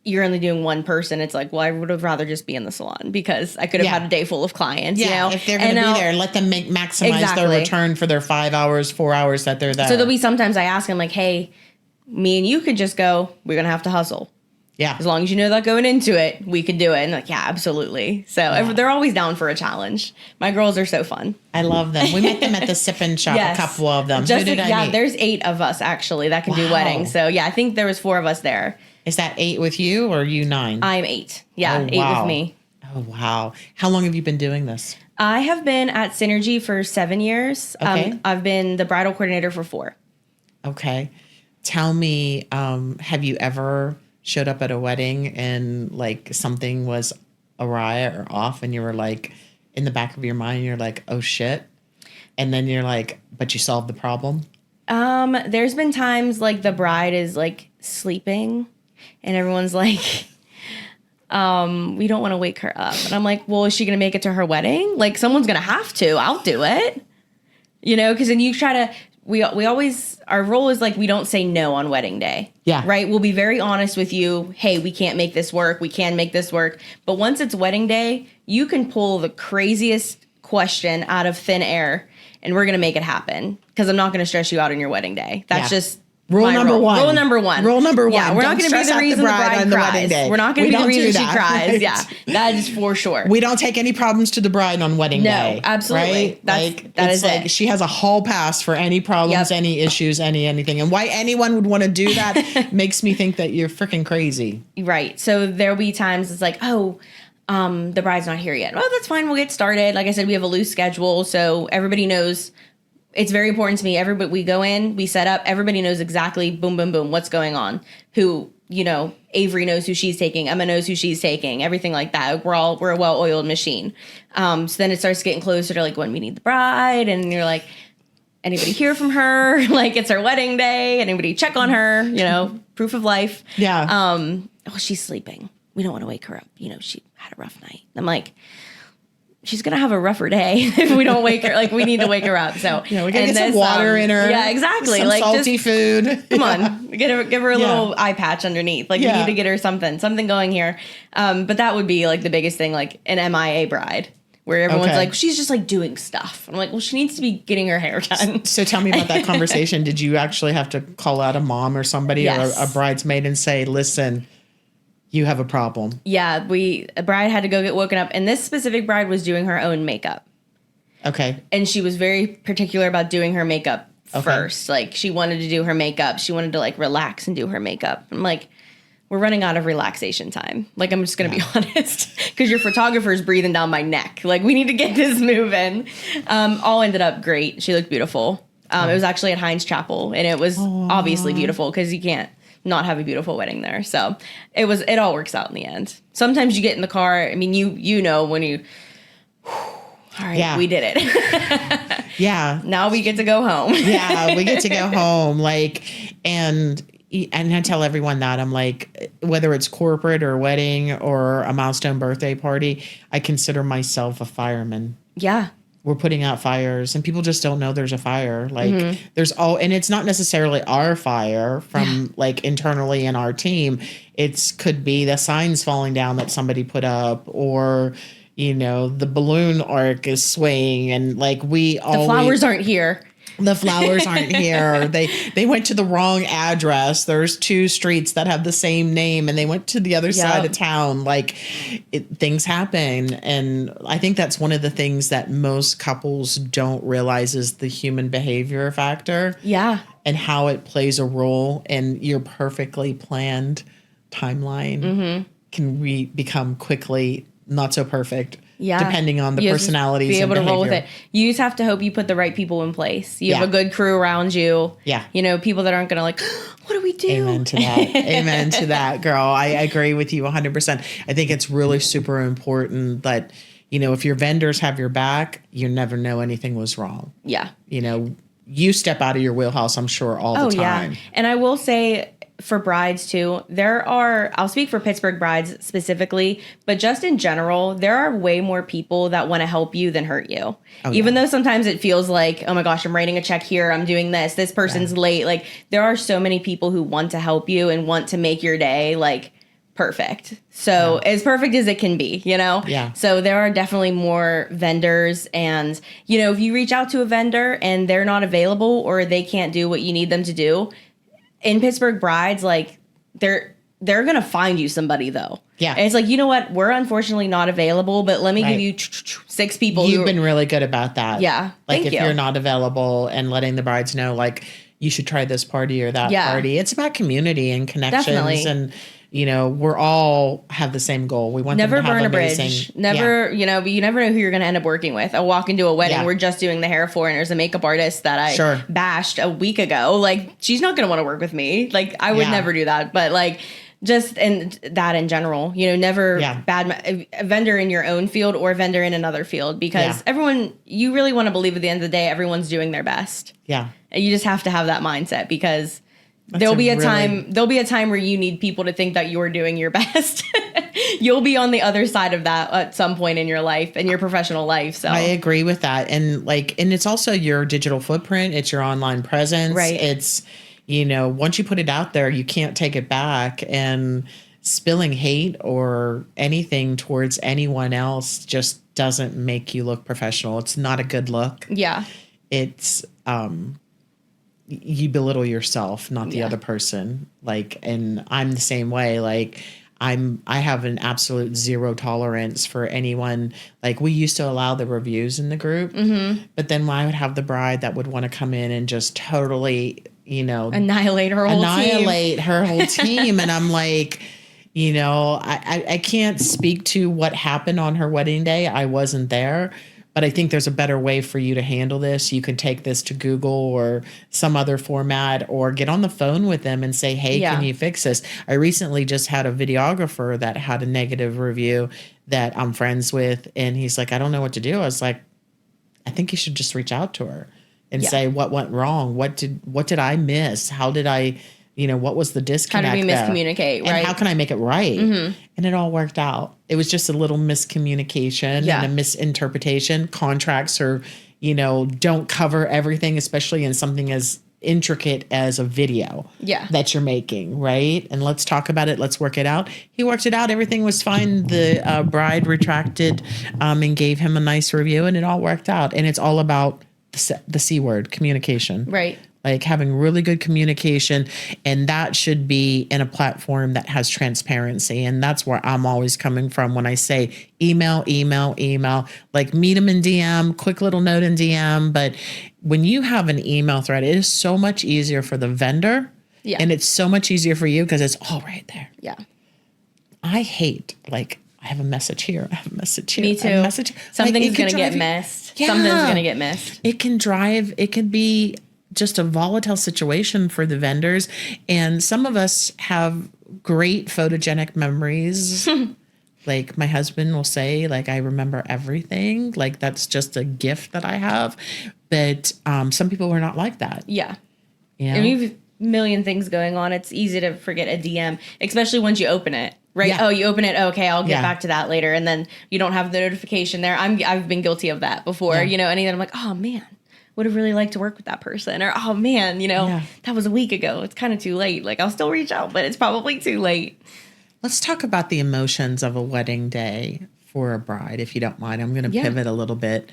C: you're only doing one person, it's like, well, I would have rather just be in the salon because I could have had a day full of clients.
A: Yeah,
C: you know?
A: if they're going to be there, let them maximize their return for their 5 hours, 4 hours that they're there.
C: So there'll be sometimes I ask them like, hey, me and you could just go, we're going to have to hustle.
A: Yeah.
C: As long as you know that going into it, we could do it. And like, yeah, absolutely. So they're always down for a challenge. My girls are so fun.
A: I love them. We met them at the Sip and Shop, a couple of them. Who did I meet?
C: There's 8 of us actually that can do weddings. So yeah, I think there was 4 of us there.
A: Is that 8 with you or you 9?
C: I'm 8. Yeah,
A: Oh,
C: 8
A: wow.
C: with me.
A: Oh, wow. How long have you been doing this?
C: I have been at Synergy for 7 years.
A: Okay.
C: I've been the bridal coordinator for 4.
A: Okay. Tell me, have you ever showed up at a wedding and like something was awry or off and you were like, in the back of your mind, you're like, oh shit. And then you're like, but you solved the problem?
C: There's been times like the bride is like sleeping and everyone's like, we don't want to wake her up. And I'm like, well, is she going to make it to her wedding? Like someone's going to have to, I'll do it. You know, because then you try to, we always, our role is like, we don't say no on wedding day.
A: Yeah.
C: Right. We'll be very honest with you. Hey, we can't make this work. We can make this work. But once it's wedding day, you can pull the craziest question out of thin air and we're going to make it happen. Because I'm not going to stress you out on your wedding day. That's just
A: Rule
C: my
A: number
C: rule.
A: one.
C: Rule number one.
A: Rule number one.
C: Yeah, we're not
A: Don't
C: going to be
A: stress
C: the
A: out
C: reason the bride
A: on the wedding
C: cries.
A: day.
C: We're not going
A: We
C: to be the
A: don't do
C: reason she
A: that.
C: cries.
A: Right.
C: Yeah, that is for sure.
A: We don't take any problems to the bride on wedding day.
C: No, absolutely.
A: Right?
C: That is
A: like
C: it.
A: she has a hall pass for any problems,
C: Yep.
A: any issues, anything. And why anyone would want to do that makes me think that you're freaking crazy.
C: Right. So there'll be times it's like, oh, the bride's not here yet. Oh, that's fine. We'll get started. Like I said, we have a loose schedule, so everybody knows it's very important to me. Everybody, we go in, we set up, everybody knows exactly boom, boom, boom, what's going on. Who, Avery knows who she's taking, Emma knows who she's taking, everything like that. We're a well-oiled machine. So then it starts getting closer to like when we need the bride, and you're like, anybody hear from her? Like, it's her wedding day. Anybody check on her? Proof of life.
B: Yeah.
C: She's sleeping. We don't want to wake her up. She had a rough night. I'm like, she's going to have a rougher day if we don't wake her. Like, we need to wake her up. So
B: we gotta get some water in her.
C: Yeah, exactly.
B: Some
C: like
B: salty food.
C: Come on, give her a little eye patch underneath. Like, we need to get her something going here. But that would be like the biggest thing, like an MIA bride, where everyone's like, she's just like doing stuff. I'm like, well, she needs to be getting her hair done.
B: So tell me about that conversation. Did you actually have to call out a mom or somebody or a bridesmaid and say, listen, you have a problem?
C: Yeah, a bride had to go get woken up, and this specific bride was doing her own makeup.
B: Okay.
C: And she was very particular about doing her makeup first. Like, she wanted to do her makeup. She wanted to like relax and do her makeup. I'm like, we're running out of relaxation time. Like, I'm just going to be honest, because your photographer's breathing down my neck. Like, we need to get this moving. All ended up great. She looked beautiful. It was actually at Heinz Chapel, and it was obviously beautiful, because you can't not have a beautiful wedding there. So it all works out in the end. Sometimes you get in the car. I mean, when you, all right, we did it.
B: Yeah.
C: Now we get to go home.
B: Yeah, we get to go home. Like, and I tell everyone that I'm like, whether it's corporate or wedding or a milestone birthday party, I consider myself a fireman.
C: Yeah.
B: We're putting out fires, and people just don't know there's a fire. Like, and it's not necessarily our fire from like internally in our team. Could be the signs falling down that somebody put up, or, the balloon arc is swaying, and like the
C: flowers aren't here.
B: The flowers aren't here. They went to the wrong address. There's 2 streets that have the same name, and they went to the other side of town. Like, things happen. And I think that's one of the things that most couples don't realize is the human behavior factor.
C: Yeah.
B: And how it plays a role in your perfectly planned timeline can become quickly not so perfect. Yeah. Depending on the personalities and behavior. Be able to roll with it.
C: You just have to hope you put the right people in place. You have a good crew around you.
B: Yeah.
C: People that aren't going to like, what do we do?
B: Amen to that. Amen to that, girl. I agree with you 100%. I think it's really super important that, if your vendors have your back, you never know anything was wrong.
C: Yeah.
B: You step out of your wheelhouse, I'm sure, all the time.
C: Yeah. And I will say, for brides too, I'll speak for Pittsburgh brides specifically, but just in general, there are way more people that want to help you than hurt you. Even though sometimes it feels like, oh my gosh, I'm writing a check here, I'm doing this person's late. Like, there are so many people who want to help you and want to make your day like perfect. So as perfect as it can be,
B: Yeah.
C: So there are definitely more vendors, and if you reach out to a vendor and they're not available or they can't do what you need them to do, in Pittsburgh brides, like, they're going to find you somebody, though.
B: Yeah.
C: And it's like, you know what? We're unfortunately not available, but let me give you 6 people.
B: You've been really good about that.
C: Yeah.
B: Like, if you're not available, and letting the brides know, like, you should try this party or that party. It's about community and connections.
C: Definitely.
B: And, we're all have the same goal. We want
C: never
B: them to
C: burn
B: have
C: a bridge. Never, but you never know who you're going to end up working with. I walk into a wedding, we're just doing the hair for, and there's a makeup artist that I bashed a week ago. Like, she's not going to want to work with me. Like, I would never do that. But like, just and that in general, never a vendor in your own field or a vendor in another field, because everyone, you really want to believe at the end of the day, everyone's doing their best. Yeah. And you just have to have that mindset, because there'll be a time where you need people to think that you're doing your best. You'll be on the other side of that at some point in your life, in your professional life. So
B: I agree with that. And it's also your digital footprint. It's your online presence.
C: Right.
B: It's, once you put it out there, you can't take it back. And spilling hate or anything towards anyone else just doesn't make you look professional. It's not a good look.
C: Yeah.
B: It's, you belittle yourself, not the other person. Like, and I'm the same way. Like, I have an absolute zero tolerance for anyone. Like, we used to allow the reviews in the group, but then I would have the bride that would want to come in and just totally,
C: annihilate her whole
B: team. And I'm like, I can't speak to what happened on her wedding day. I wasn't there. But I think there's a better way for you to handle this. You can take this to Google or some other format, or get on the phone with them and say, hey,
C: Yeah.
B: can you fix this? I recently just had a videographer that had a negative review that I'm friends with. And he's like, I don't know what to do. I was like, I think you should just reach out to her and say what went wrong. What did I miss? How did I, what was the disconnect?
C: How did we
B: there?
C: miscommunicate,
B: And
C: right?
B: how can I make it right?
C: Mm-hmm.
B: And it all worked out. It was just a little miscommunication and a misinterpretation. Contracts are, don't cover everything, especially in something as intricate as a video that you're making, right? And let's talk about it. Let's work it out. He worked it out. Everything was fine. The bride retracted and gave him a nice review, and it all worked out. And it's all about the C word, communication.
C: Right.
B: Like having really good communication, and that should be in a platform that has transparency. And that's where I'm always coming from when I say email, like meet them in DM, quick little note in DM. But when you have an email thread, it is so much easier for the vendor and it's so much easier for you because it's all right there.
C: Yeah.
B: I hate I have a message here. I have a message here.
C: Me too.
B: I have a message.
C: Something's going to get missed.
B: Yeah.
C: Something's going to get missed.
B: It can be just a volatile situation for the vendors. And some of us have great photogenic memories. Like my husband will say, I remember everything. That's just a gift that I have. But some people are not like that.
C: Yeah.
B: Yeah.
C: And we have a million things going on. It's easy to forget a DM, especially once you open it. Right.
B: Yeah.
C: Oh, you open it. Okay, I'll get back to that later. And then you don't have the notification there. I've been guilty of that before, and then I'm like, oh man, would have really liked to work with that person. Or, oh man, that was a week ago. It's kind of too late. I'll still reach out, but it's probably too late.
B: Let's talk about the emotions of a wedding day for a bride, if you don't mind. I'm going to pivot a little bit.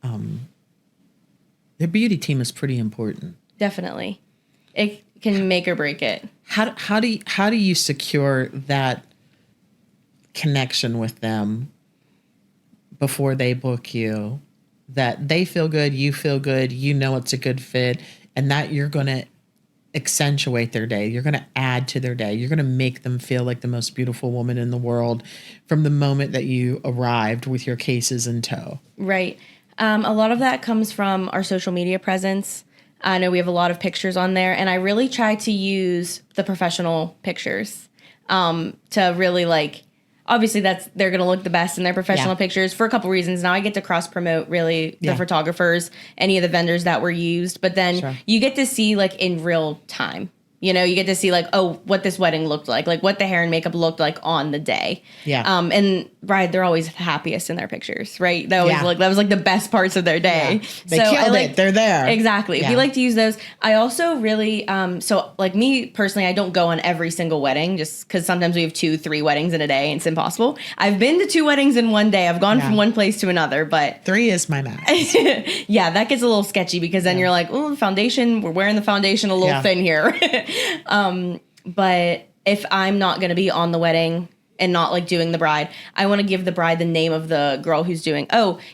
B: The beauty team is pretty important.
C: Definitely. It can make or break it.
B: How do you secure that connection with them before they book you, that they feel good, you feel good, it's a good fit, and that you're going to accentuate their day. You're going to add to their day. You're going to make them feel like the most beautiful woman in the world from the moment that you arrived with your cases in tow.
C: Right. A lot of that comes from our social media presence. I know we have a lot of pictures on there, and I really try to use the professional pictures to really obviously they're going to look the best in their professional pictures for a couple reasons. Now I get to cross promote really the photographers, any of the vendors that were used, but then you get to see in real time. You get to see what this wedding looked like what the hair and makeup looked like on the day.
B: Yeah.
C: And they're always happiest in their pictures, right? They always that was the best parts of their day.
B: Yeah. They killed it. They're there.
C: Exactly.
B: Yeah.
C: We like to use those. I also really, me personally, I don't go on every single wedding just because sometimes we have 2-3 weddings in a day and it's impossible. I've been to 2 weddings in one day. I've gone from one place to another, but
B: 3 is my max.
C: that gets a little sketchy because then you're the foundation, we're wearing the foundation a little thin here. But if I'm not going to be on the wedding and not doing the bride, I want to give the bride the name of the girl who's doing,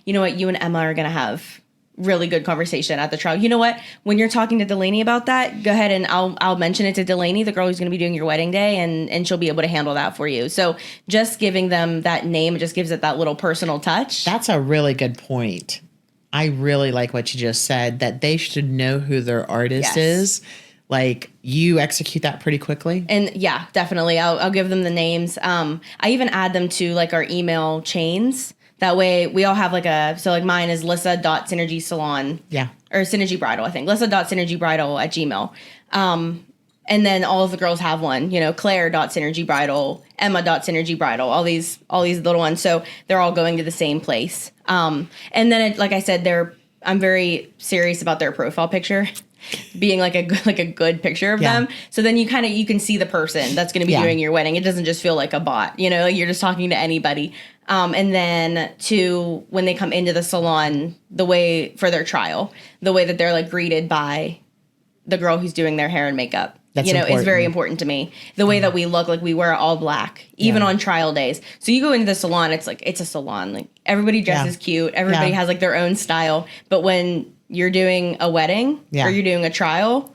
C: you know what, you and Emma are going to have really good conversation at the trial. You know what, when you're talking to Delaney about that, go ahead and I'll mention it to Delaney, the girl who's going to be doing your wedding day, and she'll be able to handle that for you. So just giving them that name, it just gives it that little personal touch.
B: That's a really good point. I really like what you just said, that they should know who their artist is. You execute that pretty quickly?
C: And yeah, definitely. I'll give them the names. I even add them to our email chains. That way we all have mine is Lissa.synergysalon.
B: Yeah.
C: Or Synergy Bridal, I think. Lissa.synergybridal@gmail. And then all of the girls have one, Claire.synergybridal, Emma.synergybridal, all these little ones. So they're all going to the same place. And then like I said, I'm very serious about their profile picture being a good picture of them. So then you can see the person that's going to be doing your wedding. It doesn't just feel like a bot, you're just talking to anybody. And then when they come into the salon, for their trial, the way that they're greeted by the girl who's doing their hair and makeup.
B: That's
C: is very important to me. The way that we look, we wear all black, even on trial days. So you go into the salon, it's a salon. Everybody dresses cute. Everybody has their own style. But when you're doing a wedding or you're doing a trial,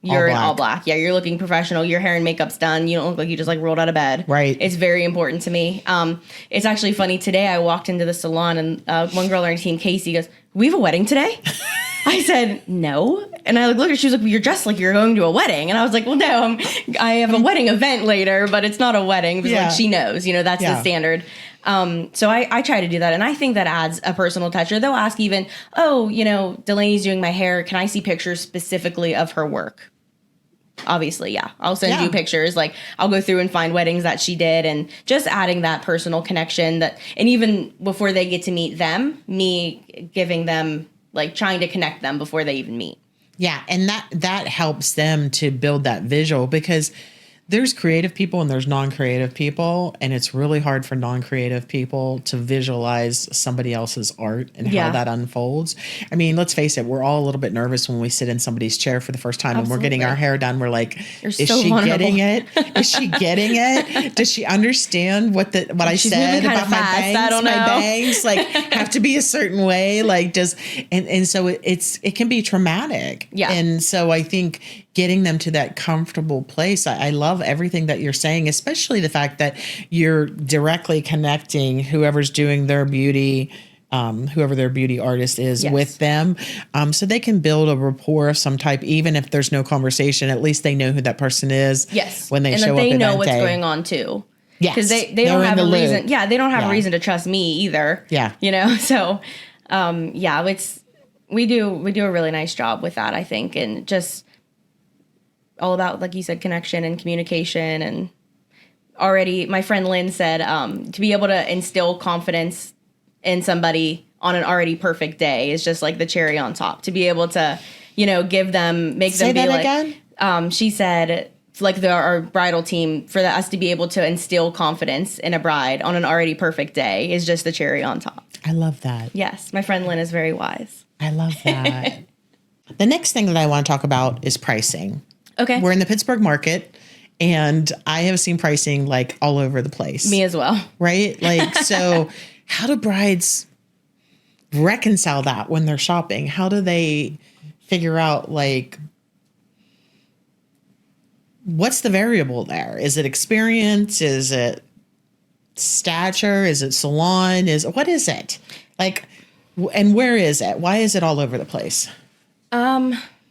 C: you're in all
B: black.
C: black. Yeah, you're looking professional. Your hair and makeup's done. You don't look like you just like rolled out of bed.
B: Right.
C: It's very important to me. It's actually funny. Today I walked into the salon and one girl on our team, Casey, goes, "We have a wedding today?" I said, "No." And I looked at her. She was like, "Well, you're dressed like you're going to a wedding." And I was like, "Well, no, I have a wedding event later, but it's not a wedding." Because like she knows, that's the standard. So I try to do that. And I think that adds a personal touch. Or they'll ask even, Delaney's doing my hair. Can I see pictures specifically of her work? Obviously, yeah. I'll send you pictures. Like I'll go through and find weddings that she did and just adding that personal connection and even before they get to meet them, me giving them like trying to connect them before they even meet.
B: Yeah. And that helps them to build that visual because there's creative people and there's non-creative people. And it's really hard for non-creative people to visualize somebody else's art and how that unfolds. I mean, let's face it, we're all a little bit nervous when we sit in somebody's chair for the first time and we're getting our hair done. We're like, is she getting it? Is she getting it? Does she understand what I said about my bangs?
C: I don't know.
B: My bangs like have to be a certain way. Like and so it can be traumatic.
C: Yeah.
B: And so I think getting them to that comfortable place. I love everything that you're saying, especially the fact that you're directly connecting whoever's doing their beauty, whoever their beauty artist is with them. So they can build a rapport of some type, even if there's no conversation, at least they know who that person is.
C: Yes.
B: When they
C: and
B: show up.
C: And they know what's going on too.
B: Yes.
C: Because they don't have a reason. Yeah. They don't have a reason to trust me either.
B: Yeah.
C: So, we do a really nice job with that, I think. And just all about, like you said, connection and communication. And already my friend Lynn said, to be able to instill confidence in somebody on an already perfect day is just like the cherry on top. To be able to, give them, make them be like,
B: again?
C: She said, like our bridal team, for us to be able to instill confidence in a bride on an already perfect day is just the cherry on top.
B: I love that.
C: Yes. My friend Lynn is very wise.
B: I love that. The next thing that I want to talk about is pricing.
C: Okay.
B: We're in the Pittsburgh market, and I have seen pricing like all over the place.
C: Me as well.
B: Right? Like, so how do brides reconcile that when they're shopping? How do they figure out, like, what's the variable there? Is it experience? Is it stature? Is it salon? What is it? Like, and where is it? Why is it all over the place?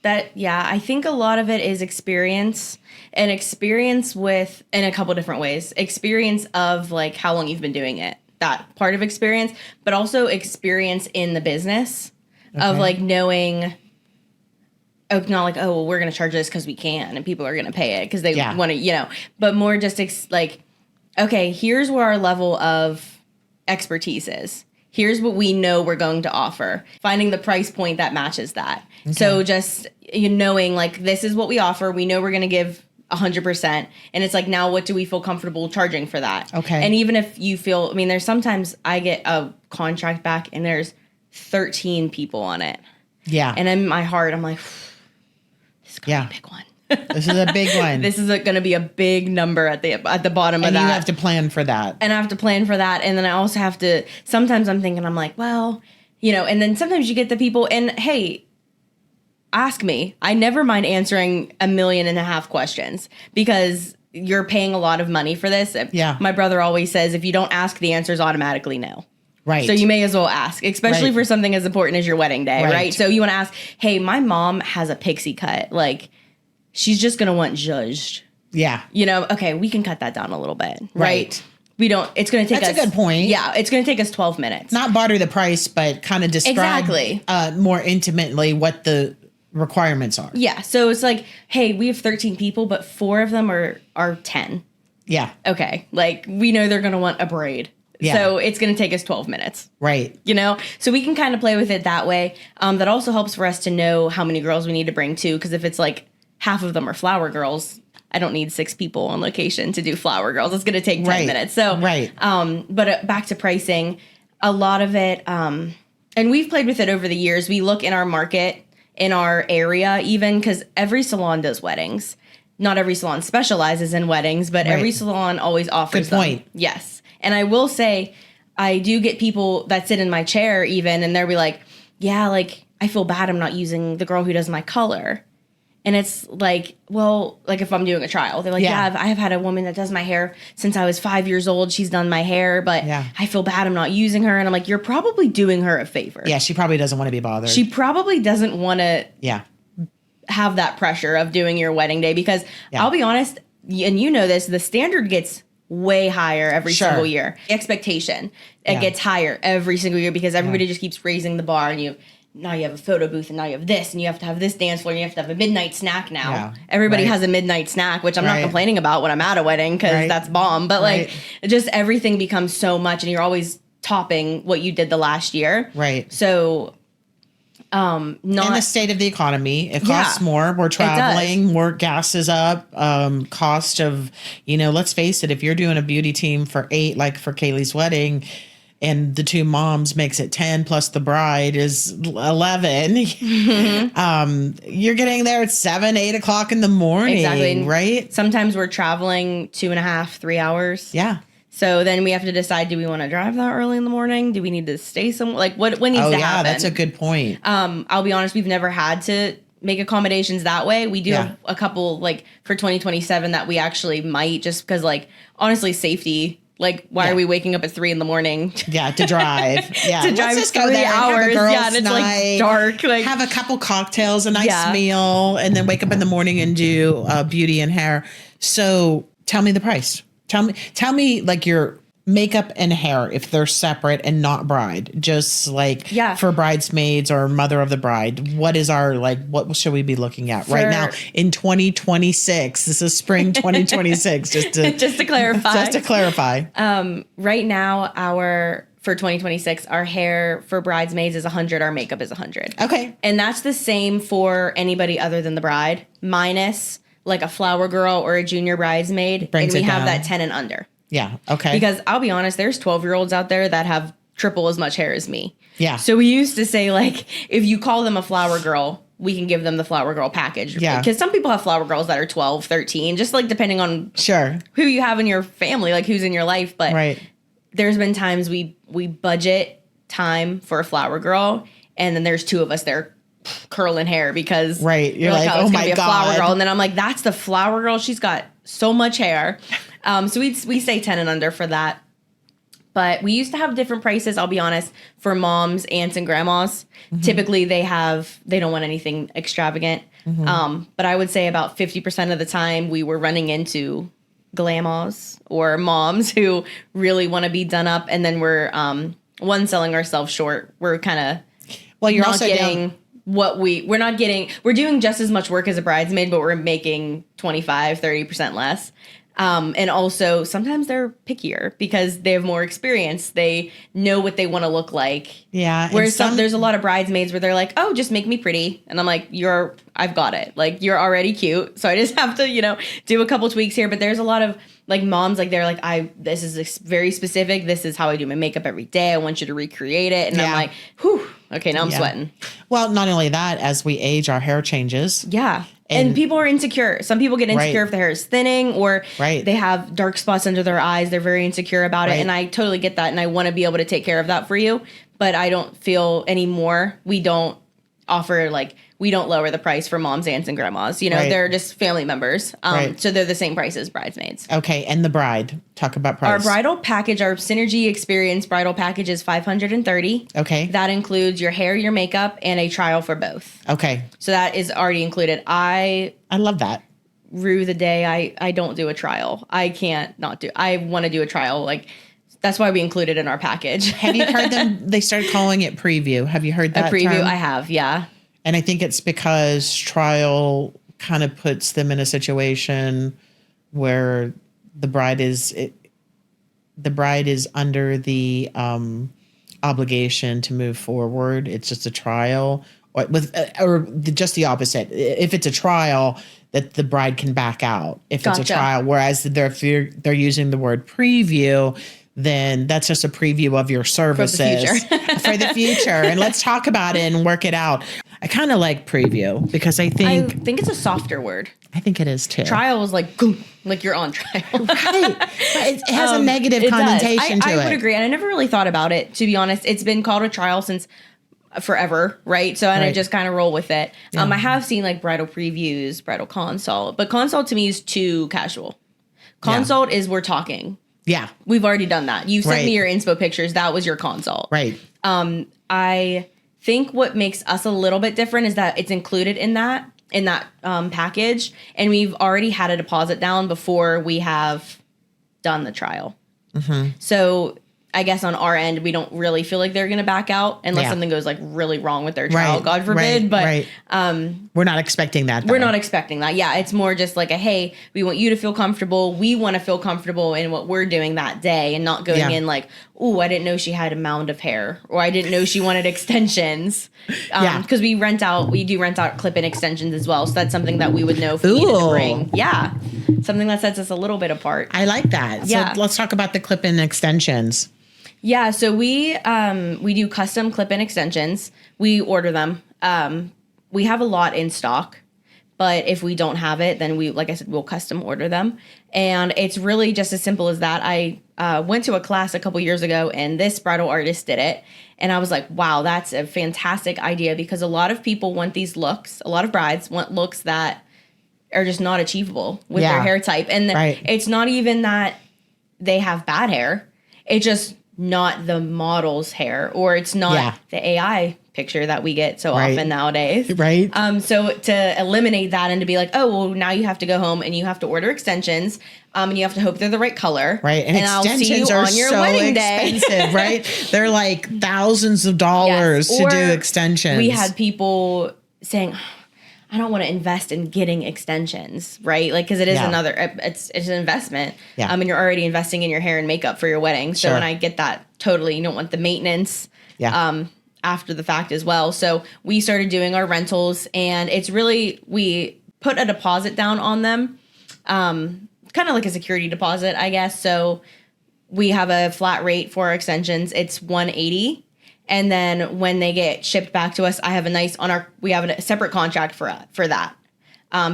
C: I think a lot of it is experience and experience in a couple different ways. Experience of like how long you've been doing it, that part of experience, but also experience in the business of like knowing, not like, oh, well, we're going to charge this because we can and people are going to pay it because they want to, but more just like, okay, here's where our level of expertise is. Here's what we know we're going to offer. Finding the price point that matches that. Okay. So just knowing like this is what we offer. We know we're going to give 100%. And it's like, now what do we feel comfortable charging for that?
B: Okay.
C: And even if you feel, there's sometimes I get a contract back and there's 13 people on it.
B: Yeah.
C: And in my heart, I'm like, this is going to be a big one.
B: This is a big one.
C: This is going to be a big number at the bottom of that.
B: And you have to plan for that.
C: And I have to plan for that. And then I also have to, sometimes I'm thinking, I'm like, well, and then sometimes you get the people and hey, ask me. I never mind answering 1.5 million questions because you're paying a lot of money for this.
B: Yeah.
C: My brother always says, if you don't ask, the answer is automatically no.
B: Right.
C: So you may as well ask, especially for something as important as your wedding day, right? So you want to ask, hey, my mom has a pixie cut. Like, she's just going to want judged.
B: Yeah.
C: Okay, we can cut that down a little bit, right? We don't, it's going to take
B: That's a good point.
C: Yeah, it's going to take us 12 minutes.
B: Not barter the price, but kind of describe more intimately what the requirements are.
C: Yeah, so it's like, hey, we have 13 people, but 4 of them are 10.
B: Yeah.
C: Okay, like we know they're going to want a braid. Yeah. So it's going to take us 12 minutes.
B: Right.
C: So we can kind of play with it that way. That also helps for us to know how many girls we need to bring too, because if it's like half of them are flower girls, I don't need 6 people on location to do flower girls. It's going to take 10 minutes. So, but back to pricing, a lot of it, and we've played with it over the years. We look in our market, in our area, even because every salon does weddings. Not every salon specializes in weddings, but every salon always offers them. Good point. Yes. And I will say, I do get people that sit in my chair even, and they'll be like, yeah, like, I feel bad I'm not using the girl who does my color. And it's like, well, like if I'm doing a trial, they're like, yeah, I have had a woman that does my hair since I was 5 years old. She's done my hair, but I feel bad I'm not using her. And I'm like, you're probably doing her a favor.
B: Yeah, she probably doesn't want to be bothered.
C: She probably doesn't want to have that pressure of doing your wedding day because I'll be honest, and you know this, the standard gets way higher every single year. The expectation, it gets higher every single year because everybody just keeps raising the bar and now you have a photo booth and now you have this and you have to have this dance floor and you have to have a midnight snack now. Yeah. Everybody has a midnight snack, which I'm not complaining about when I'm at a wedding because that's bomb. But like just everything becomes so much and you're always topping what you did the last year.
B: Right.
C: So
B: in the state of the economy, it costs more. We're traveling, more gas is up. Cost of, let's face it, if you're doing a beauty team for 8, like for Kaylee's wedding, and the 2 moms makes it 10 plus the bride is 11. You're getting there at 7, 8 o'clock in the morning, right?
C: Sometimes we're traveling 2.5, 3 hours.
B: Yeah.
C: So then we have to decide, do we want to drive that early in the morning? Do we need to stay somewhere? Like what needs to happen?
B: Yeah, that's a good point.
C: I'll be honest, we've never had to make accommodations that way. We do have a couple like for 2027 that we actually might just because like honestly safety. Like, why are we waking up at 3 a.m?
B: Yeah, to drive. Yeah,
C: to drive 3 hours. And it's like dark. Like
B: have a couple cocktails, a nice meal, and then wake up in the morning and do beauty and hair. So tell me the price. Tell me like your makeup and hair if they're separate and not bride. Just like for bridesmaids or mother of the bride. What is our what should we be looking at right now in 2026? This is spring 2026. just to clarify. Just to clarify.
C: Right now for 2026, our hair for bridesmaids is 100. Our makeup is 100.
B: Okay.
C: And that's the same for anybody other than the bride, minus like a flower girl or a junior bridesmaid.
B: Brings
C: and we
B: it
C: have
B: down.
C: that 10 and under.
B: Yeah. Okay.
C: Because I'll be honest, there's 12-year-olds out there that have triple as much hair as me.
B: Yeah.
C: So we used to say like, if you call them a flower girl, we can give them the flower girl package.
B: Yeah.
C: Because some people have flower girls that are 12, 13, just like depending on who you have in your family, like who's in your life. But there's been times we budget time for a flower girl, and then there's 2 of us there curling hair because
B: you're like, oh my God,
C: flower girl. And then I'm like, that's the flower girl. She's got so much hair. So we say 10 and under for that. But we used to have different prices, I'll be honest, for moms, aunts, and grandmas. Mm-hmm. Typically they don't want anything extravagant. Mm-hmm. But I would say about 50% of the time we were running into glamas or moms who really want to be done up. And then we're selling ourselves short. We're kind of
B: you're
C: not
B: also
C: getting we're doing just as much work as a bridesmaid, but we're making 25-30% less. And also sometimes they're pickier because they have more experience. They know what they want to look like.
B: Yeah.
C: Whereas there's a lot of bridesmaids where they're like, oh, just make me pretty. And I'm like, I've got it. Like, you're already cute. So I just have to, do a couple tweaks here. But there's a lot of like moms, like they're like, this is very specific. This is how I do my makeup every day. I want you to recreate it. And I'm like, whew, okay, now I'm sweating.
B: Well, not only that, as we age, our hair changes.
C: Yeah. And people are insecure. Some people get insecure if the hair is thinning or they have dark spots under their eyes. They're very insecure about it. And I totally get that. And I want to be able to take care of that for you. But I don't feel anymore. We don't offer we don't lower the price for moms, aunts, and grandmas. They're just family members. So they're the same price as bridesmaids.
B: Okay. And the bride. Talk about price.
C: Our bridal package, our Synergy Experience bridal package is $530.
B: Okay.
C: That includes your hair, your makeup, and a trial for both.
B: Okay.
C: So that is already included. I
B: love that.
C: Rue the day I don't do a trial. I can't not do. I want to do a trial. That's why we include it in our package.
B: Have you heard them? They started calling it preview. Have you heard that
C: a preview?
B: term?
C: I have, yeah.
B: And I think it's because trial kind of puts them in a situation where the bride is under the obligation to move forward. It's just a trial, or just the opposite. If it's a trial, that the bride can back out if it's a trial. Whereas if they're using the word preview, then that's just a preview of your services for the future. And let's talk about it and work it out. I kind of like preview because I think
C: it's a softer word.
B: I think it is too.
C: Trial is like you're on trial.
B: Right. But it has a negative connotation to it.
C: I would agree. And I never really thought about it, to be honest. It's been called a trial since forever, right? So and I
A: Right.
C: just kind of roll with it. I have seen like bridal previews, bridal consult, but consult to me is too casual. Consult is we're talking.
A: Yeah.
C: We've already done that. You sent
A: Right.
C: me your inspo pictures. That was your consult.
A: Right.
C: I think what makes us a little bit different is that it's included in that package, and we've already had a deposit down before we have done the trial. So I guess on our end, we don't really feel like they're going to back out unless
A: Yeah.
C: something goes like really wrong with their trial,
A: Right.
C: God forbid. But
A: right. We're not expecting that.
C: we're
A: though.
C: not expecting that. Yeah, it's more just like a, hey, we want you to feel comfortable. We want to feel comfortable in what we're doing that day and not going
A: Yeah.
C: in like, oh, I didn't know she had a mound of hair, or I didn't know she wanted extensions.
A: Yeah.
C: Because we do rent out clip-in extensions as well. So that's something that we would know if we needed to
A: Ooh.
C: bring. Yeah, something that sets us a little bit apart.
A: I like that.
C: Yeah.
A: So let's talk about the clip-in extensions.
C: Yeah, so we do custom clip-in extensions. We order them. We have a lot in stock, but if we don't have it, then like I said, we'll custom order them. And it's really just as simple as that. I went to a class a couple years ago, and this bridal artist did it. And I was like, wow, that's a fantastic idea, because a lot of people want these looks. A lot of brides want looks that are just not achievable with
A: Yeah.
C: their hair type. And
A: Right.
C: it's not even that they have bad hair. It's just not the model's hair, or it's not
A: Yeah.
C: the AI picture that we get so
A: Right.
C: often nowadays.
A: Right.
C: So to eliminate that and to be like, oh, well, now you have to go home and you have to order extensions, and you have to hope they're the right color.
A: Right. And
C: I'll see you
A: extensions are
C: on your
A: so
C: wedding day.
A: expensive, right? They're like thousands of dollars
C: Yes.
A: to
C: Or
A: do extensions.
C: We had people saying, I don't want to invest in getting extensions, right? Like, because it is
A: Yeah.
C: it's an investment.
A: Yeah.
C: And you're already investing in your hair and makeup for your wedding. So,
A: Sure.
C: and I get that totally. You don't want the maintenance
A: Yeah.
C: after the fact as well. So we started doing our rentals, and it's really, we put a deposit down on them, kind of like a security deposit, I guess. So we have a flat rate for our extensions. It's $180. And then when they get shipped back to us, I have we have a separate contract for that.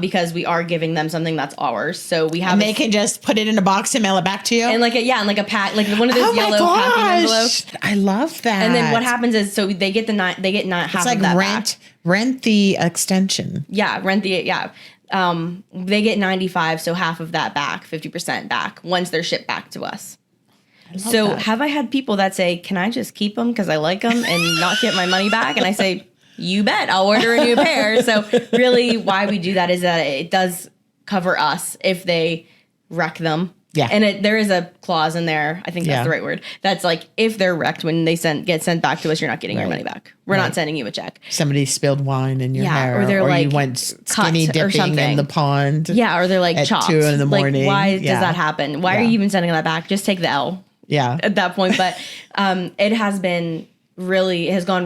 C: Because we are giving them something that's ours. So we have
A: and they can just put it in a box and mail it back to you.
C: and like a pack, like one of those yellow packing envelopes.
A: I love that.
C: And then what happens is, so they get half
A: It's like
C: of that back.
A: rent the extension.
C: Yeah, they get 95, so half of that back, 50% back once they're shipped back to us. So
A: that.
C: have I had people that say, can I just keep them because I like them and not get my money back? And I say, you bet, I'll order a new pair. So really why we do that is that it does cover us if they wreck them.
A: Yeah.
C: And there is a clause in there, I think that's
A: Yeah.
C: the right word, that's like, if they're wrecked when they get sent back to us, you're not getting your
A: Right.
C: money back. We're not sending you a check.
A: Somebody spilled wine in your
C: Yeah,
A: hair,
C: or they're
A: you
C: like
A: went skinny
C: cut or
A: dipping in
C: something.
A: the pond.
C: Yeah, or they're like
A: At
C: chopped.
A: 2 in the morning.
C: Like, why
A: Yeah.
C: does that happen? Why are
A: Yeah.
C: you even sending that back? Just take the L
A: Yeah.
C: at that point. But it has gone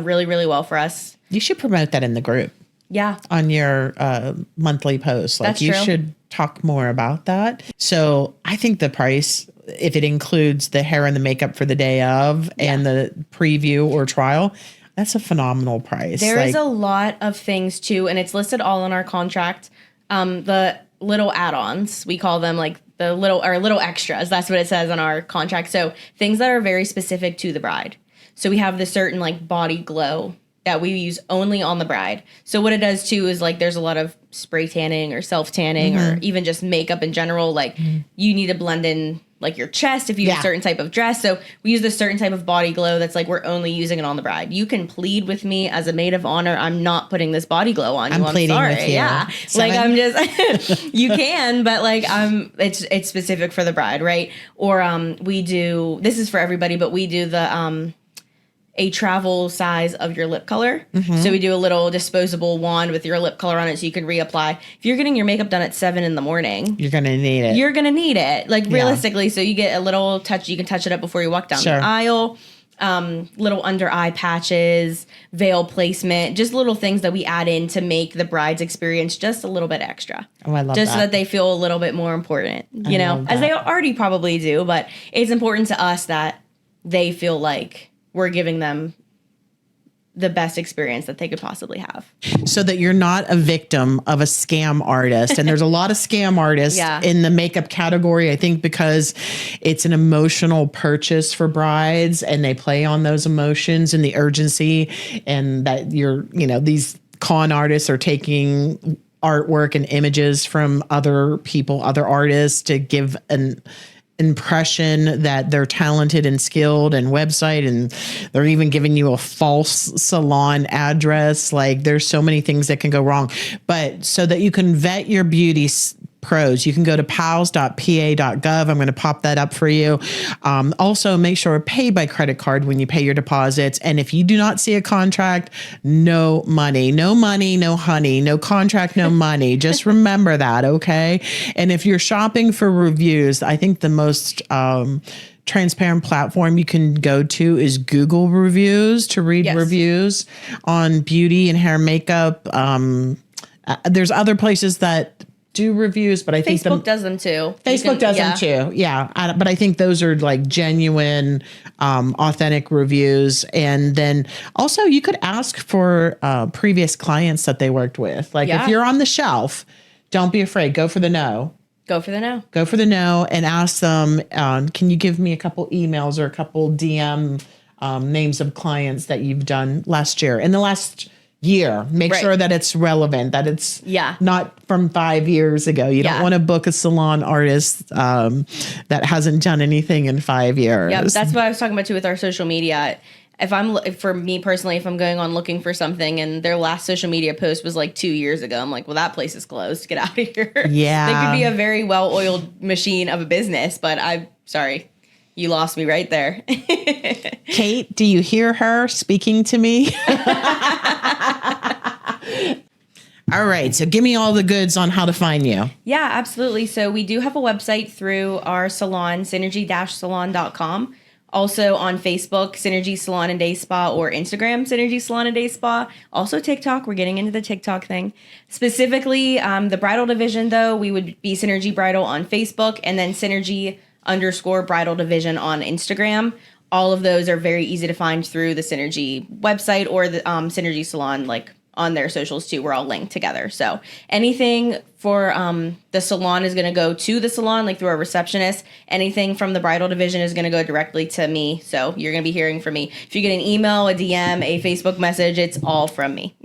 C: really, really well for us.
A: You should promote that in the group
C: Yeah.
A: on your monthly post. Like
C: That's
A: you
C: true.
A: should talk more about that. So I think the price, if it includes the hair and the makeup for the day of and the preview or trial, that's a phenomenal price.
C: There is a lot of things too, and it's listed all in our contract. The little add-ons, we call them, like the little extras. That's what it says on our contract. So things that are very specific to the bride. So we have the certain like body glow that we use only on the bride. So what it does too is like there's a lot of spray tanning or self tanning or even just makeup in general. Like you need to blend in like your chest if you have a certain type of dress. So we use this certain type of body glow that's like we're only using it on the bride. You can plead with me as a maid of honor, I'm not putting this body glow on you.
A: I'm pleading
C: sorry.
A: with you.
C: Yeah.
A: 7?
C: Like I'm just you can, but like it's specific for the bride, right? Or we do, this is for everybody, but we do the a travel size of your lip color. So we do a little disposable wand with your lip color on it so you can reapply. If you're getting your makeup done at 7 a.m,
A: You're going to need it.
C: you're going to need it. Like realistically, so you get a little touch, you can touch it up before you walk down
A: Sure.
C: the aisle. Little under eye patches, veil placement, just little things that we add in to make the bride's experience just a little bit extra.
A: Oh, I love
C: just
A: that.
C: so that they feel a little bit more important, you know,
A: love
C: as
A: that.
C: they already probably do, but it's important to us that they feel like we're giving them the best experience that they could possibly have.
B: So that you're not a victim of a scam artist. And there's a lot of scam artists
C: Yeah.
B: in the makeup category, I think, because it's an emotional purchase for brides and they play on those emotions and the urgency, and that these con artists are taking artwork and images from other people, other artists, to give an impression that they're talented and skilled and website, and they're even giving you a false salon address. Like, there's so many things that can go wrong. But so that you can vet your beauty pros, you can go to PALS.pa.gov. I'm going to pop that up for you. Also, make sure to pay by credit card when you pay your deposits. And if you do not see a contract, no money, no honey, no contract, no money. Just remember that, okay? And if you're shopping for reviews, I think the most transparent platform you can go to is Google reviews to read reviews on beauty and hair makeup. There's other places that do reviews, but I think
C: Facebook does them too.
B: Facebook does them too. Yeah. But I think those are like genuine, authentic reviews. And then also you could ask for previous clients that they worked with. Like if you're on the shelf, don't be afraid. Go for the no.
C: Go for the no.
B: Go for the no and ask them, can you give me a couple emails or a couple DM names of clients that you've done last year, in the last year. Make sure that it's relevant, that it's not from 5 years ago. You don't want to book a salon artist that hasn't done anything in 5 years.
C: Yeah, that's what I was talking about too with our social media. For me personally, if I'm going on looking for something and their last social media post was like 2 years ago, I'm like, well, that place is closed. Get out of here.
B: Yeah.
C: They could be a very well-oiled machine of a business, but I'm sorry. You lost me right there.
B: Kate, do you hear her speaking to me? All right. So give me all the goods on how to find you.
C: Yeah, absolutely. So we do have a website through our salon, synergy-salon.com. Also on Facebook, Synergy Salon and Day Spa, or Instagram, Synergy Salon and Day Spa. Also TikTok. We're getting into the TikTok thing. Specifically, the bridal division, though, we would be Synergy Bridal on Facebook, and then Synergy_Bridal Division on Instagram. All of those are very easy to find through the Synergy website or the Synergy Salon, like on their socials too. We're all linked together. So anything for the salon is going to go to the salon, like through our receptionist. Anything from the bridal division is going to go directly to me. So you're going to be hearing from me. If you get an email, a DM, a Facebook message, it's all from me.